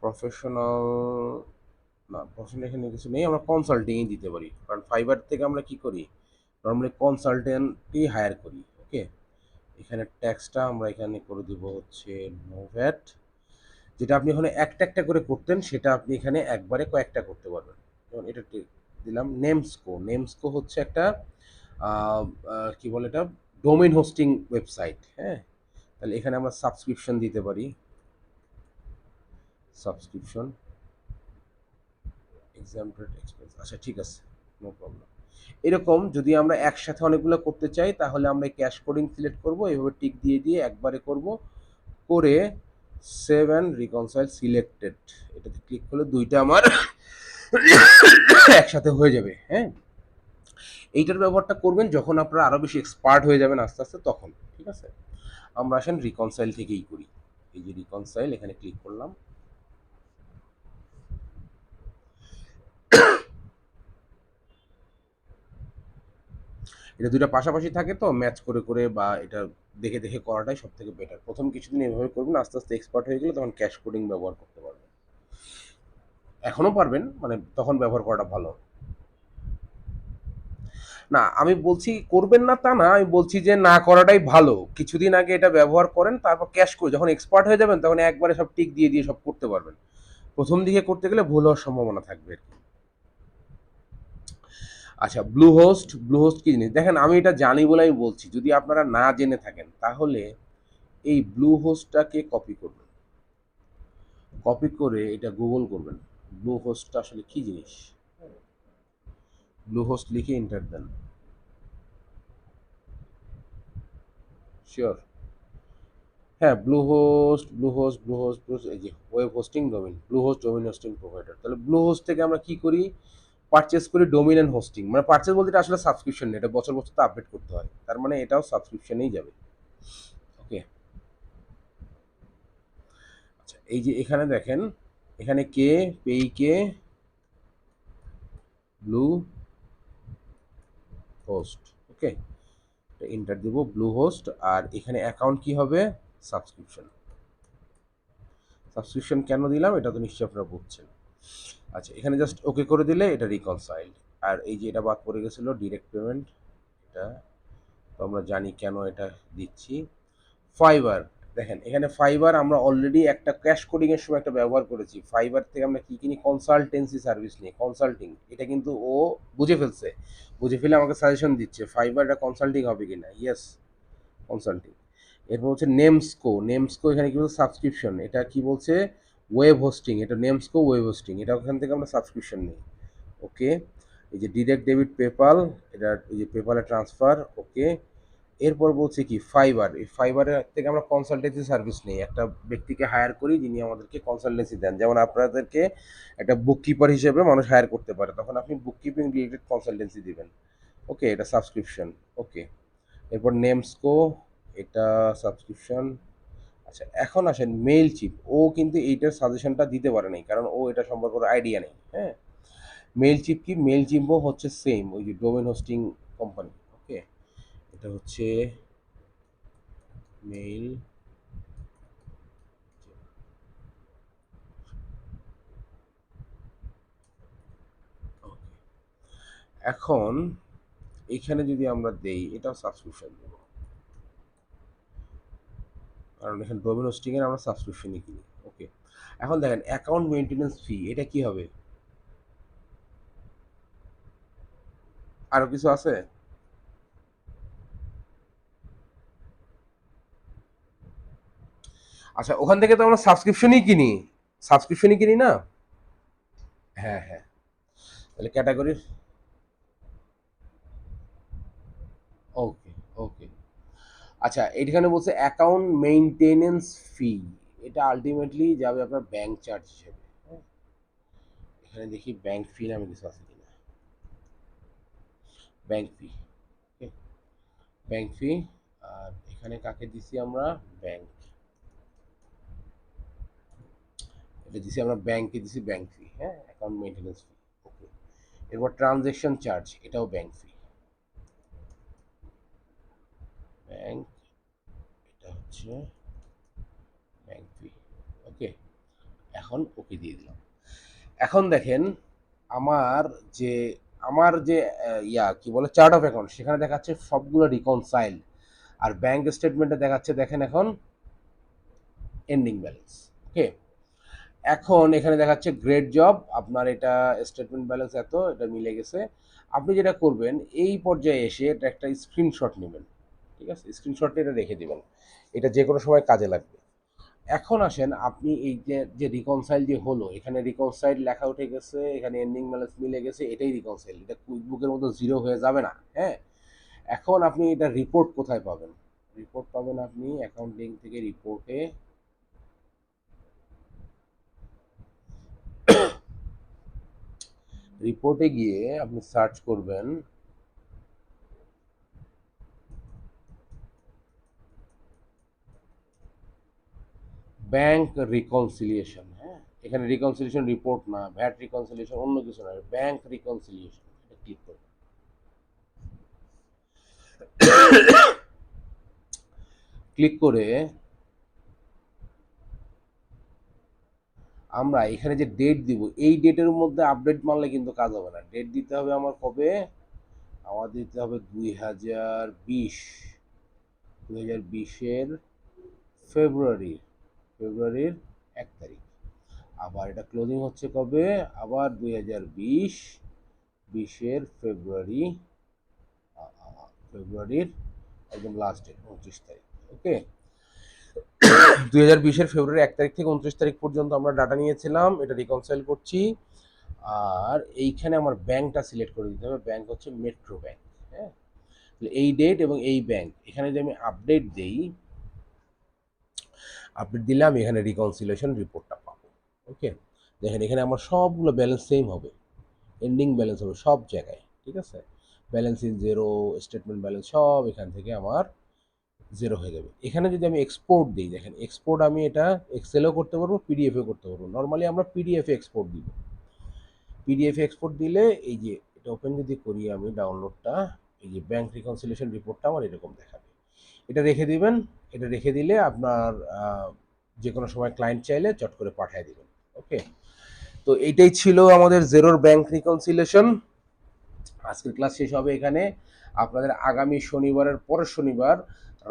Speaker 1: প্রফেশনাল, না প্রফেশনাল এখানে কিছু নেই, আমরা কনসাল্টিংই দিতে পারি, কারণ ফাইবার থেকে আমরা কি করি, নর্মালি কনসালটেন্টই হায়ার করি। ওকে, এখানে ট্যাক্সটা আমরা এখানে করে দিব হচ্ছে নো ভ্যাট। যেটা আপনি ওখানে একটা একটা করে করতেন সেটা আপনি এখানে একবারে কয়েকটা করতে পারবেন। যেমন এটা দিলাম নেমস্কো। নেমস্কো হচ্ছে একটা কি বলে এটা, ডোমেইন হোস্টিং ওয়েবসাইট। হ্যাঁ, তাহলে এখানে আমরা সাবস্ক্রিপশন দিতে পারি, সাবস্ক্রিপশন এক্সাম্পল এক্সপেন্স। আচ্ছা ঠিক আছে, নো প্রবলেম। এরকম যদি আমরা একসাথে অনেকগুলো করতে চাই তাহলে আমরা ক্যাশ কোডিং সিলেক্ট করব, এভাবে টিক দিয়ে দিয়ে একবারে করব, করে সেভ অ্যান্ড রিকনসাইল সিলেক্টেড এটাতে ক্লিক করলে দুইটা আমার একসাথে হয়ে যাবে। হ্যাঁ, এইটার ব্যবহারটা করবেন যখন আপনারা আরো বেশি এক্সপার্ট হয়ে যাবেন আস্তে আস্তে তখন। ঠিক আছে, আমরা আসেন রিকনসাইল থেকেই করি। এই যে রিকনসাইল, এখানে ক্লিক করলাম। এটা দুইটা পাশাপাশি থাকে তো ম্যাচ করে করে বা এটা দেখে দেখে করাটাই সব থেকে বেটার। প্রথম কিছুদিন এভাবে করবেন, আস্তে আস্তে এক্সপার্ট হয়ে গেলে তখন ক্যাশ কোডিং ব্যবহার করতে পারবেন। এখনো পারবেন, মানে তখন ব্যবহার করাটা ভালো। না আমি বলছি করবেন না তা না, আমি বলছি যে না করাটাই ভালো। কিছুদিন আগে এটা ব্যবহার করেন, তারপর ক্যাশ করে যখন এক্সপার্ট হয়ে যাবেন তখন একবারে সব টিক দিয়ে দিয়ে সব করতে পারবেন। প্রথম দিকে করতে গেলে ভুল হওয়ার সম্ভাবনা থাকবে। আচ্ছা, ব্লু হোস্ট। ব্লু হোস্ট কি জিনিস দেখেন, আমি এটা জানি বলে আমি বলছি, যদি আপনারা না জেনে থাকেন তাহলে এই ব্লু হোস্টটাকে কপি করবেন, কপি করে এটা গুগল করবেন ব্লু হোস্টটা আসলে কি জিনিস। ব্লু হোস্ট লিখে এন্টার দেন। শিওর, হ্যাঁ blue host, blue host, blue host, blue, এই যে web hosting domain, blue host domain hosting provider. তাহলে ব্লু হোস্ট থেকে আমরা কি করি, পারচেস করি ডোমেইন এন্ড হোস্টিং। মানে পারচেস বলতে এটা আসলে সাবস্ক্রিপশন, এটা বছর বছর তো আপডেট করতে হয়, তার মানে এটাও সাবস্ক্রিপশনেই যাবে। ওকে, আচ্ছা এই যে এখানে দেখেন, এখানে কে পেই কে ব্লু হোস্ট। ওকে, এন্টার দিব ব্লু হোস্ট, আর এখানে অ্যাকাউন্ট কি হবে, সাবস্ক্রিপশন। সাবস্ক্রিপশন কেন দিলাম এটা তো নিশ্চয়ই আপনারা বুঝছেন। আচ্ছা, এখানে জাস্ট ওকে করে দিলে এটা রিকনসাইল্ড। আর এই যে এটা বাদ পড়ে গেছিলো ডিরেক্ট পেমেন্ট, এটা তো আমরা জানি কেন এটা দিচ্ছি। ফাইবার, দেখেন এখানে ফাইবার আমরা অলরেডি একটা ক্যাশ কোডিং এর সময় একটা ব্যবহার করেছি। ফাইবার থেকে আমরা কি কিনি, কনসালটেন্সি সার্ভিস নিই, কনসাল্টিং। এটা কিন্তু ও বুঝে ফেলছে, বুঝে ফেলে আমাকে সাজেশন দিচ্ছে ফাইবার এটা কনসাল্টিং হবে কিনা। Yes, consulting. এরপর হচ্ছে নেমস্কো। নেমস্কো এখানে কি বলছে, সাবস্ক্রিপশন। এটা কি বলছে, ওয়েব হোস্টিং। এটা নেমস্কো ওয়েব হোস্টিং, এটা ওখান থেকে আমরা সাবস্ক্রিপশন নিই। ওকে, এই যে ডিরেক্ট ডেবিট পেপাল, এটা এই যে পেপালে ট্রান্সফার। ওকে, এরপর বলছে কি ফাইবার। এই ফাইবারের থেকে আমরা কনসালটেন্সি সার্ভিস নিই, একটা ব্যক্তিকে হায়ার করি যিনি আমাদেরকে কনসালটেন্সি দেন। যেমন আপনাদেরকে একটা বুক কিপার হিসেবে মানুষ হায়ার করতে পারে, তখন আপনি বুক কিপিং রিলেটেড কনসালটেন্সি দিবেন। ওকে, এটা সাবস্ক্রিপশন। ওকে, এরপর নেমস্কো, এটা সাবস্ক্রিপশন। আচ্ছা এখন আসেন মেইল চিপ। ও কিন্তু এইটার সাজেশনটা দিতে পারে নাই, কারণ ও এটা সম্পর্কে আইডিয়া নেই। হ্যাঁ, মেইল চিপ কি, মেইল চিপও হচ্ছে সেম, ওই যে ডোমেন হোস্টিং কোম্পানি। ওকে, এটা হচ্ছে মেইল। এখন এইখানে যদি আমরা দেই, এটাও সাবস্ক্রিপশন দেবো, কারণ এখানে ডোমেন হোস্টিং এর আমরা সাবস্ক্রিপশনই কিনি। ওকে, এখন দেখেন অ্যাকাউন্ট মেইনটেনেন্স ফি, এটা কি হবে, আরো কিছু আছে। আচ্ছা, ওখান থেকে তো আমরা সাবস্ক্রিপশনই কিনি, সাবস্ক্রিপশনই কিনি না। হ্যাঁ হ্যাঁ, তাহলে ক্যাটাগরি। ওকে, ওকে, আচ্ছা এইখানে বলছে অ্যাকাউন্ট মেইনটেনেন্স ফি, এটা আলটিমেটলি যাবে আপনার ব্যাংক চার্জ হিসেবে। হ্যাঁ, এখানে দেখি ব্যাংক ফি নামে কিছু আছে কিনা। ব্যাংক ফি, ব্যাংক ফি। আর এখানে কাকে দিছি আমরা, ব্যাংক, এটা দিছি আমরা ব্যাংকে দিছি ব্যাংক ফি। হ্যাঁ, অ্যাকাউন্ট মেইনটেনেন্স ফি। ওকে, এরপর ট্রানজ্যাকশন চার্জ, এটাও ব্যাংক ফি, ব্যাংক হচ্ছে ব্যাংক ফি। ওকে, এখন ওকে দিয়ে দিলাম। এখন দেখেন আমার যে আমার যে কি বলে চার্ট অফ অ্যাকাউন্ট, সেখানে দেখাচ্ছে সবগুলো রিকনসাইল, আর ব্যাংক স্টেটমেন্টে দেখাচ্ছে দেখেন এখন এন্ডিং ব্যালেন্স। ওকে, এখন এখানে দেখাচ্ছে গ্রেট জব, আপনার এটা স্টেটমেন্ট ব্যালেন্স এত, এটা মিলে গেছে। আপনি যেটা করবেন এই পর্যায়ে এসে এটা একটা স্ক্রিনশট নেবেন, ঠিক আছে? স্ক্রিনশট এটা রেখে দিবেন, এটা যে কোনো সময় কাজে লাগবে। এখন আসেন আপনি এই যে যে রিকনসাইল যে হলো, এখানে রিকনসাইল লেখা উঠে গেছে, এখানে এন্ডিং ব্যালেন্স মিলে গেছে, এটাই রিকনসাইল, এটা কুইকবুকের মতো জিরো হয়ে যাবে না। হ্যাঁ, এখন আপনি এটা রিপোর্ট কোথায় পাবেন? রিপোর্ট পাবেন আপনি অ্যাকাউন্টিং থেকে রিপোর্টে, রিপোর্টে গিয়ে আপনি সার্চ করবেন ব্যাংক রিকনসিলিয়েশন। হ্যাঁ, এখানে রিকনসিলিয়েশন রিপোর্ট না, ভ্যাট রিকনসিলিয়েশন অন্য কিছু না, ব্যাংক রিকনসিলিয়েশন, এটা ক্লিক করবেন। ক্লিক করে আমরা এখানে যে ডেট দিব, এই ডেটের মধ্যে আপডেট মারলে কিন্তু কাজ হবে না। ডেট দিতে হবে আমার কবে, আমার দিতে হবে 2020, 2020-এর ফেব্রুয়ারির 1 তারিখ। আবার এটা ক্লোজিং হচ্ছে কবে, আবার 2020, 20-এর ফেব্রুয়ারির একদম লাস্ট ডেট 29 তারিখ। ওকে, 2020-এর ফেব্রুয়ারি 1 তারিখ থেকে 29 তারিখ পর্যন্ত আমরা ডাটা নিয়েছিলাম, এটা রিকনসাইল করছি। আর এইখানে আমার ব্যাংকটা সিলেক্ট করে দিতে হবে, ব্যাংক হচ্ছে মেট্রো ব্যাংক। হ্যাঁ, এই ডেট এবং এই ব্যাংক, এখানে যদি আমি আপডেট দেই, আপডেট দিলে আমি এখানে রিকনসিলেশন রিপোর্টটা পাবো। ওকে, দেখেন এখানে আমার সবগুলো ব্যালেন্স সেম হবে, এন্ডিং ব্যালেন্স হবে সব জায়গায়, ঠিক আছে? Balance in zero, statement balance সব এখান থেকে আমার জিরো হয়ে যাবে। এখানে যদি আমি এক্সপোর্ট দিই, দেখেন এক্সপোর্ট আমি এটা এক্সেলও করতে পারবো, পিডিএফও করতে পারবো। নর্মালি আমরা পিডিএফে এক্সপোর্ট দিব, পিডিএফে এক্সপোর্ট দিলে এই যে এটা ওপেন যদি করি আমি ডাউনলোডটা, এই যে ব্যাংক রিকনসিলিয়েশন রিপোর্টটা আমার এরকম দেখাবে। এটা রেখে দিবেন, এটা রেখে দিলে আপনার যে কোনো সময় ক্লায়েন্ট চাইলে চট করে পাঠিয়ে দিবেন। ওকে, তো এইটাই ছিল আমাদের জেরোর ব্যাংক রিকনসিলিয়েশন। আজকের ক্লাস শেষ হবে এখানে। আপনাদের আগামী শনিবারের পরের শনিবার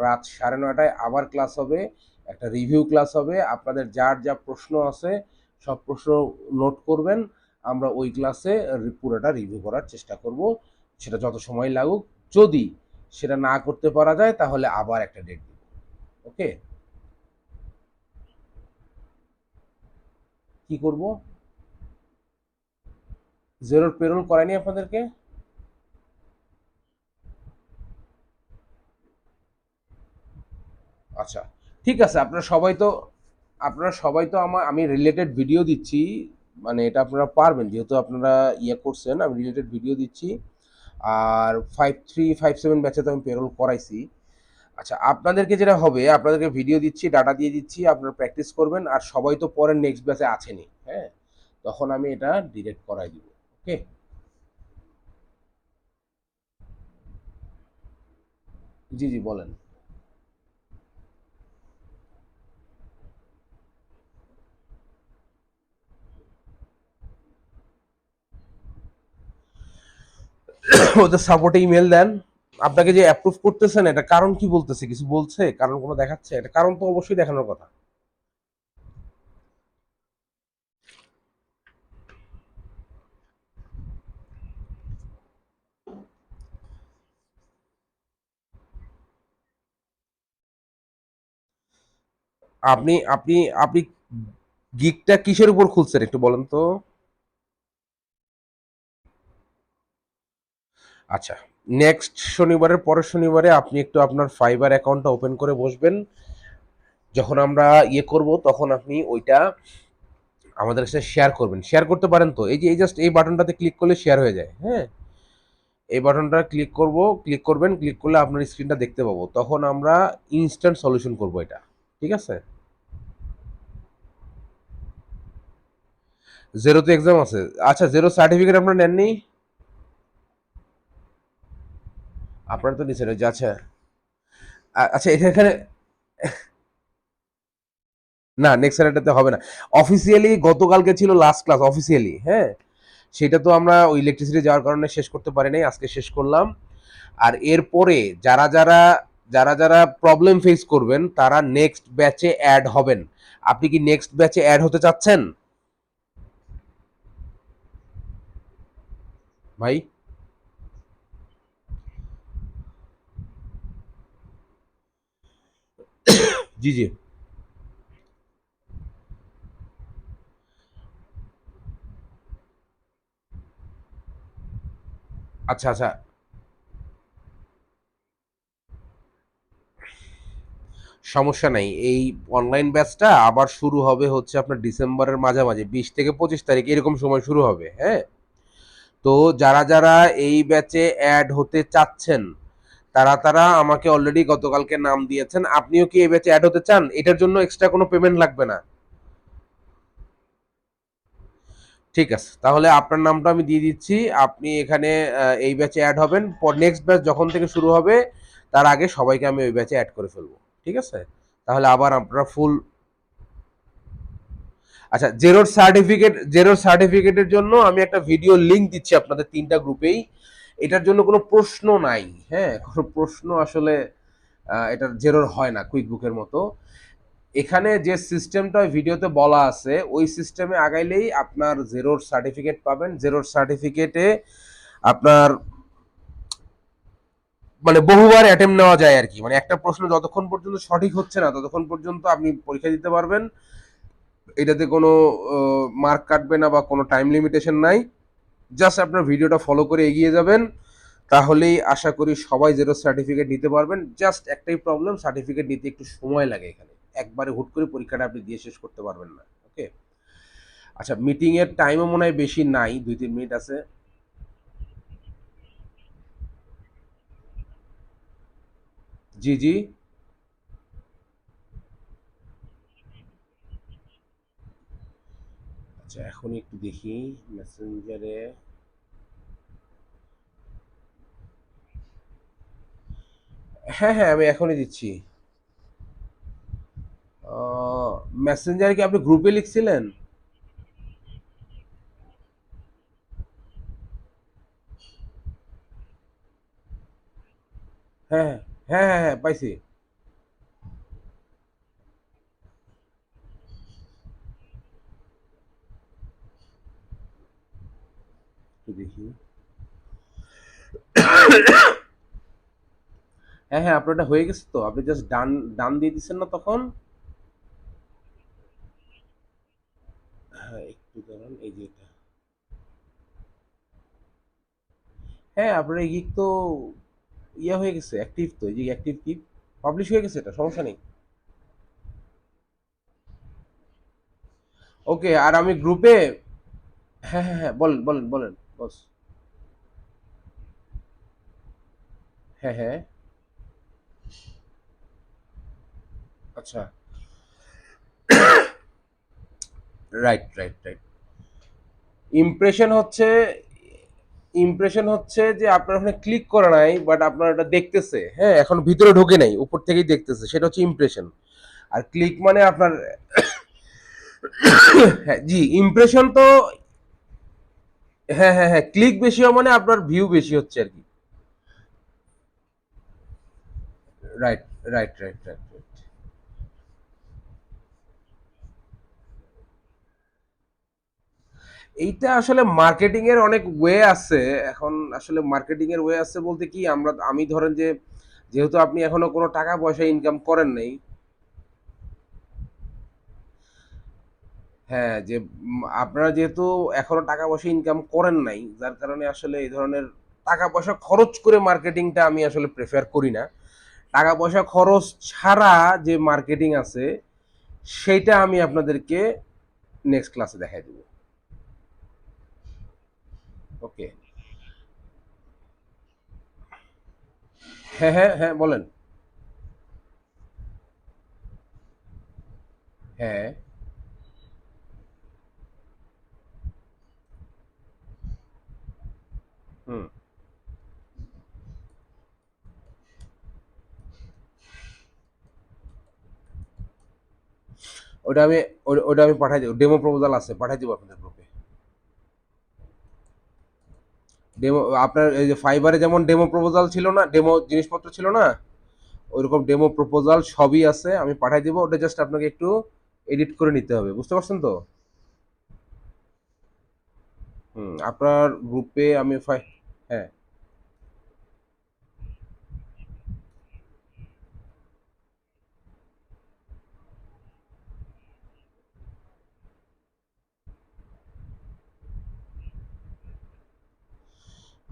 Speaker 1: রাত 9:30টায় আবার ক্লাস হবে, একটা রিভিউ ক্লাস হবে। আপনাদের যার যা প্রশ্ন আছে সব প্রশ্ন নোট করবেন, আমরা ওই ক্লাসে পুরোটা রিভিউ করার চেষ্টা করব, সেটা যত সময় লাগুক। যদি সেটা না করতে পারা যায় তাহলে আবার একটা ডেট দিব। ওকে, কি করব? জেরোর পেরোল করায়নি আপনাদেরকে? আচ্ছা, ঠিক আছে। আপনারা সবাই তো আমি রিলেটেড ভিডিও দিচ্ছি, মানে এটা আপনারা পারবেন যেহেতু আপনারা ইয়ে করছেন, আমি রিলেটেড ভিডিও দিচ্ছি। আর 5357 ব্যাচে তো আমি পেরোল করাইছি। আচ্ছা, আপনাদেরকে যেটা হবে, আপনাদেরকে ভিডিও দিচ্ছি, ডাটা দিয়ে দিচ্ছি, আপনারা প্র্যাকটিস করবেন। আর সবাই তো পরের নেক্সট ব্যাচে আছেনই, হ্যাঁ, তখন আমি এটা ডিরেক্ট করাই দিব। ওকে, জি জি বলেন। ওদের সাপোর্টে ইমেল দেন। আপনাকে যে অ্যাপ্রুভ করতেছেন এটা কারণ কি বলতেছে, কিছু বলছে, কারণ কোনো দেখাচ্ছে? এটা কারণ তো অবশ্যই দেখানোর কথা। আপনি আপনি আপনি গিগটা কিসের উপর খুলছেন একটু বলেন তো? আচ্ছা, নেক্সট শনিবারের পরের শনিবারে আপনি একটু আপনার ফাইবার অ্যাকাউন্টটা ওপেন করে বসবেন। যখন আমরা ইয়ে করব তখন আপনি ওইটা আমাদের সাথে শেয়ার করবেন। শেয়ার করতে পারেন তো? এই যে এই জাস্ট এই বাটনটাতে ক্লিক করলে শেয়ার হয়ে যায়। হ্যাঁ, এই বাটনটা ক্লিক করব, ক্লিক করবেন, ক্লিক করলে আপনার স্ক্রিনটা দেখতে পাবো। তখন আমরা ইনস্ট্যান্ট সলিউশন করব এটা, ঠিক আছে? জেরোতে এক্সাম আছে? আচ্ছা, জেরো সার্টিফিকেট আপনারা নেননি? আপনারা তো নিছেন, ওই যে আচ্ছা। আচ্ছা, এটা এখানে না, নেক্সট স্যাটারডেতে হবে না। অফিসিয়ালি গতকালকে ছিল লাস্ট ক্লাস অফিসিয়ালি, হ্যাঁ? সেটা তো আমরা ওই ইলেকট্রিসিটি যাওয়ার কারণে শেষ করতে পারি নাই, আজকে শেষ করলাম। আর এরপরে যারা প্রবলেম ফেস করবেন তারা নেক্সট ব্যাচে অ্যাড হবেন। আপনি কি নেক্সট ব্যাচে অ্যাড হতে চাচ্ছেন ভাই? জি জি। আচ্ছা আচ্ছা, সমস্যা নাই। এই অনলাইন ব্যাচটা আবার শুরু হবে হচ্ছে আপনার ডিসেম্বরের মাঝামাঝি 20 থেকে 25 তারিখ এরকম সময় শুরু হবে, হ্যাঁ? তো যারা এই ব্যাচে অ্যাড হতে চাচ্ছেন তারা আমাকে অলরেডি গতকালকে নাম দিয়েছেন। আপনিও কি এই ব্যাচে অ্যাড হতে চান? এটার জন্য এক্সট্রা কোনো পেমেন্ট লাগবে না। ঠিক আছে, তাহলে আপনার নামটা আমি দিয়ে দিচ্ছি। আপনি এখানে এই ব্যাচে অ্যাড হবেন। পর নেক্সট ব্যাচ যখন থেকে শুরু হবে তার আগে সবাইকে আমি ওই ব্যাচে অ্যাড করে ফেলবো। ঠিক আছে? তাহলে আবার আপনারা ফুল। আচ্ছা, জেরোর সার্টিফিকেটের জন্য আমি একটা ভিডিও লিংক দিচ্ছি আপনাদের 3টা গ্রুপেই। এটার জন্য কোনো প্রশ্ন নাই, হ্যাঁ? কোনো প্রশ্ন আসলে এটার জেরোর হয় না কুইক বুকের মতো। এখানে যে সিস্টেমটা ওই ভিডিওতে বলা আছে ওই সিস্টেমে আগাইলেই আপনার জেরোর সার্টিফিকেট পাবেন। জেরোর সার্টিফিকেটে আপনার মানে বহুবার অ্যাটেম্প নেওয়া যায় আর কি। মানে একটা প্রশ্ন যতক্ষণ পর্যন্ত সঠিক হচ্ছে না ততক্ষণ পর্যন্ত আপনি পরীক্ষা দিতে পারবেন। এটাতে কোনো মার্ক কাটবে না বা কোনো টাইম লিমিটেশন নাই। জাস্ট আপনার ভিডিওটা ফলো করে এগিয়ে যাবেন, তাহলেই আশা করি সবাই জেরো সার্টিফিকেট নিতে পারবেন। জাস্ট একটাই প্রবলেম, সার্টিফিকেট নিতে একটু সময় লাগে এখানে। একবারে হুট করে পরীক্ষাটা আপনি দিয়ে শেষ করতে পারবেন না। ওকে? আচ্ছা, মিটিং এর টাইমও মনে হয় বেশি নাই, 2-3 মিনিট আছে। জি জি। আচ্ছা, এখন একটু দেখি মেসেঞ্জারে। হ্যাঁ হ্যাঁ, আমি এখনই দিচ্ছি। মেসেঞ্জারে কি আপনি গ্রুপে লিখছিলেন? হ্যাঁ হ্যাঁ হ্যাঁ হ্যাঁ, পাইছি। একটু দেখি। হ্যাঁ হ্যাঁ, আপনারটা হয়ে গেছে তো, আপনি জাস্ট ডান ডান দিয়ে দিচ্ছেন না তখন? হ্যাঁ, একটু দাঁড়ান, এই যে এটা। হ্যাঁ, আপনার এই গিগ তো ইয়া হয়ে গেছে, অ্যাক্টিভ তো, এই যে অ্যাক্টিভ গিগ পাবলিশ হয়ে গেছে, এটা সমস্যা নেই। ওকে, আর আমি গ্রুপে। হ্যাঁ হ্যাঁ হ্যাঁ, বলেন বলেন বলেন বস। হ্যাঁ হ্যাঁ। আচ্ছা, রাইট রাইট রাইট। ইমপ্রেশন হচ্ছে যে আপনার ওখানে ক্লিক করে নাই, বাট আপনার এটা দেখতেছে, হ্যাঁ, এখন ভিতরে ঢোকে নাই, উপর থেকেই দেখতেছে, সেটা হচ্ছে ইমপ্রেশন। আর ক্লিক মানে আপনার হ্যাঁ জি, ইমপ্রেশন তো। হ্যাঁ হ্যাঁ হ্যাঁ, ক্লিক বেশি হওয়া মানে আপনার ভিউ বেশি হচ্ছে আর কি। Right right right right right. এইটা আসলে মার্কেটিং এর অনেক ওয়ে আছে। এখন আসলে মার্কেটিং এর ওয়ে আছে বলতে কি, আমি ধরেন যে যেহেতু আপনি এখনো কোনো টাকা পয়সা ইনকাম করেন নাই। হ্যাঁ, যে আপনারা যেহেতু এখনো টাকা পয়সা ইনকাম করেন নাই, যার কারণে আসলে এই ধরনের টাকা পয়সা খরচ করে মার্কেটিংটা আমি আসলে প্রেফার করি না। টাকা পয়সা খরচ ছাড়া যে মার্কেটিং আছে সেইটা আমি আপনাদেরকে নেক্সট ক্লাসে দেখাই দেবো। ওকে। হ্যাঁ হ্যাঁ হ্যাঁ, বলেন। হ্যাঁ। হুম। ওটা আমি ওটা আমি পাঠাই দেবো, ডেমো প্রপোজাল আছে, পাঠাই দেবো আপনাদের গ্রুপে। ডেমো আপনার এই যে ফাইবারে যেমন ডেমো প্রপোজাল ছিল না, ডেমো জিনিসপত্র ছিল না, ওইরকম ডেমো প্রপোজাল সবই আছে, আমি পাঠাই দিব। ওটা জাস্ট আপনাকে একটু এডিট করে নিতে হবে, বুঝতে পারছেন তো? হুম, আপনার গ্রুপে আমি হ্যাঁ।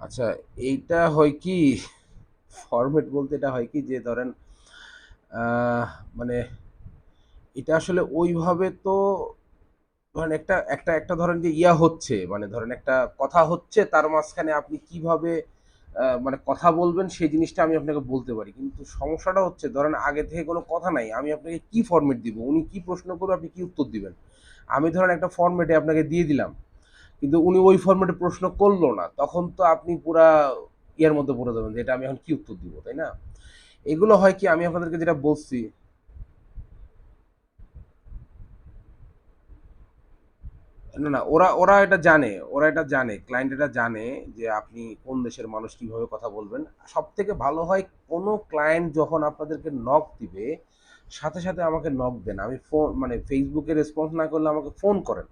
Speaker 1: আচ্ছা, এইটা হয় কি, ফরম্যাট বলতে এটা হয় কি যে ধরেন আহ, মানে এটা আসলে ওইভাবে তো, ধরেন একটা একটা একটা ধরেন যে ইয়া হচ্ছে, মানে ধরেন একটা কথা হচ্ছে, তার মাঝখানে আপনি কিভাবে মানে কথা বলবেন সেই জিনিসটা আমি আপনাকে বলতে পারি, কিন্তু সমস্যাটা হচ্ছে ধরেন আগে থেকে কোনো কথা নাই, আমি আপনাকে কি ফরম্যাট দিব, উনি কি প্রশ্ন করবে আপনি কি উত্তর দিবেন। আমি ধরেন একটা ফরম্যাটে আপনাকে দিয়ে দিলাম, কিন্তু উনি ওই ফরম্যাটে প্রশ্ন করলো না, তখন তো আপনি পুরা ইয়ার মধ্যে পড়ে যাবেন যে এটা আমি এখন কি উত্তর দিব, তাই না? এগুলো হয় কি, আমি আপনাদেরকে যেটা বলছি। না না, ওরা ওরা এটা জানে, ওরা এটা জানে, ক্লায়েন্ট এটা জানে যে আপনি কোন দেশের মানুষ, কিভাবে কথা বলবেন। সব থেকে ভালো হয় কোনো ক্লায়েন্ট যখন আপনাদেরকে নক দিবে, সাথে সাথে আমাকে নক দেন, আমি ফোন মানে ফেসবুকে রেসপন্স না করলে আমাকে ফোন করেন,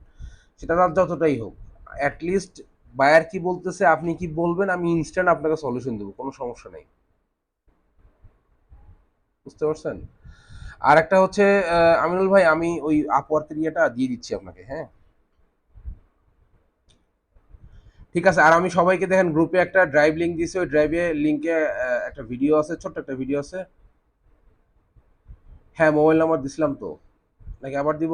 Speaker 1: সেটা রাত যতটাই হোক। অ্যাটলিস্ট বায়ার কি বলতেছে, আপনি কি বলবেন, আমি ইনস্ট্যান্ট আপনাকে সলিউশন দেবো, কোনো সমস্যা নেই। বুঝতে পারছেন? আর একটা হচ্ছে আমিনুল ভাই, আমি ওই আপওয়ার্কের ইয়েটা দিয়ে দিচ্ছি আপনাকে, হ্যাঁ? ঠিক আছে। আর আমি সবাইকে দেখেন গ্রুপে একটা ড্রাইভ লিংক দিছি, ওই ড্রাইভে লিংকে একটা ভিডিও আছে, ছোট্ট একটা ভিডিও আছে। হ্যাঁ, মোবাইল নাম্বার দিছিলাম তো, নাকি আবার দিব?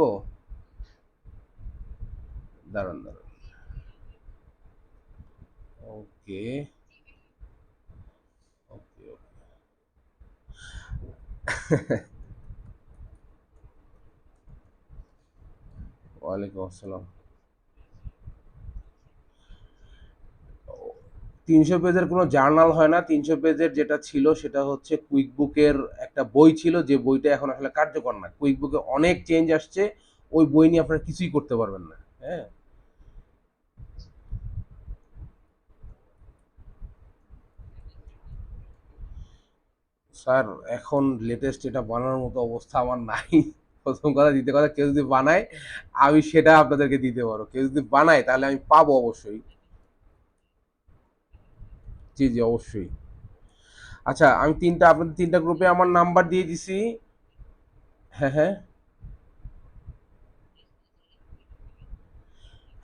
Speaker 1: দাঁড়ান দাঁড়ান। ওকে ওকে। ওয়ালাইকুম আসসালাম। 300 পেজের কোনো জার্নাল হয় না, 300 পেজের যেটা ছিল সেটা হচ্ছে কুইক বুকের একটা বই ছিল, যে বইটা এখন আসলে কার্যকর না, কুইক বুকে অনেক চেঞ্জ আসছে, ওই বই নিয়ে আপনারা কিছুই করতে পারবেন না। হ্যাঁ স্যার, এখন লেটেস্ট এটা বানানোর মতো অবস্থা আমার নাই। প্রথম কথা, দ্বিতীয় কথা, কেউ যদি বানায় আমি সেটা আপনাদেরকে দিতে পারবো, কেউ যদি বানায় তাহলে আমি পাবো অবশ্যই। জি জি, অবশ্যই। আচ্ছা, আমি আপনাদের তিনটা গ্রুপে আমার নাম্বার দিয়ে দিছি। হ্যাঁ হ্যাঁ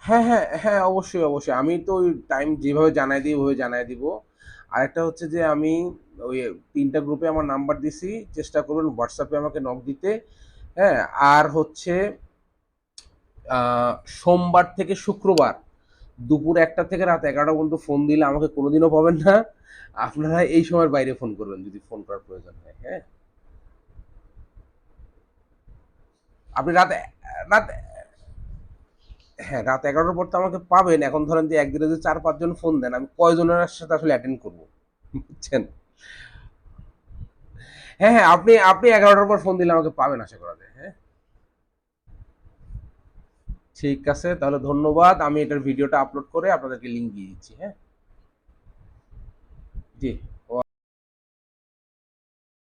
Speaker 1: হ্যাঁ হ্যাঁ হ্যাঁ, অবশ্যই অবশ্যই, আমি তো ওই টাইম যেভাবে জানাই দিই ওইভাবে জানাই দিব। আরেকটা হচ্ছে যে আমি ওই তিনটা গ্রুপে আমার নাম্বার দিছি, চেষ্টা করবেন হোয়াটসঅ্যাপে আমাকে নক দিতে। হ্যাঁ, আর হচ্ছে সোমবার থেকে শুক্রবার দুপুর 1টা থেকে রাত 11টা পর্যন্ত ফোন দিলে আমাকে কোনোদিনও পাবেন না। আপনারা এই সময়ের বাইরে ফোন করবেন যদি ফোন করার প্রয়োজন হয়, হ্যাঁ? আপনি রাত হ্যাঁ, রাত 11টার পর তো আমাকে পাবেন। এখন ধরেন যে একদিনে যদি 4-5 জন ফোন দেন, আমি কয়জনের সাথে আসলে অ্যাটেন্ড করব? বুঝছেন? হ্যাঁ, হ্যাঁ, আপনি আপনি 11টার পর ফোন দিলে আমাকে পাবেন আশা করা যায়, হ্যাঁ? ঠিক আছে, তাহলে ধন্যবাদ। আমি এটার ভিডিওটা আপলোড করে আপনাদেরকে লিংক দিয়ে দিচ্ছি, হ্যাঁ? জি।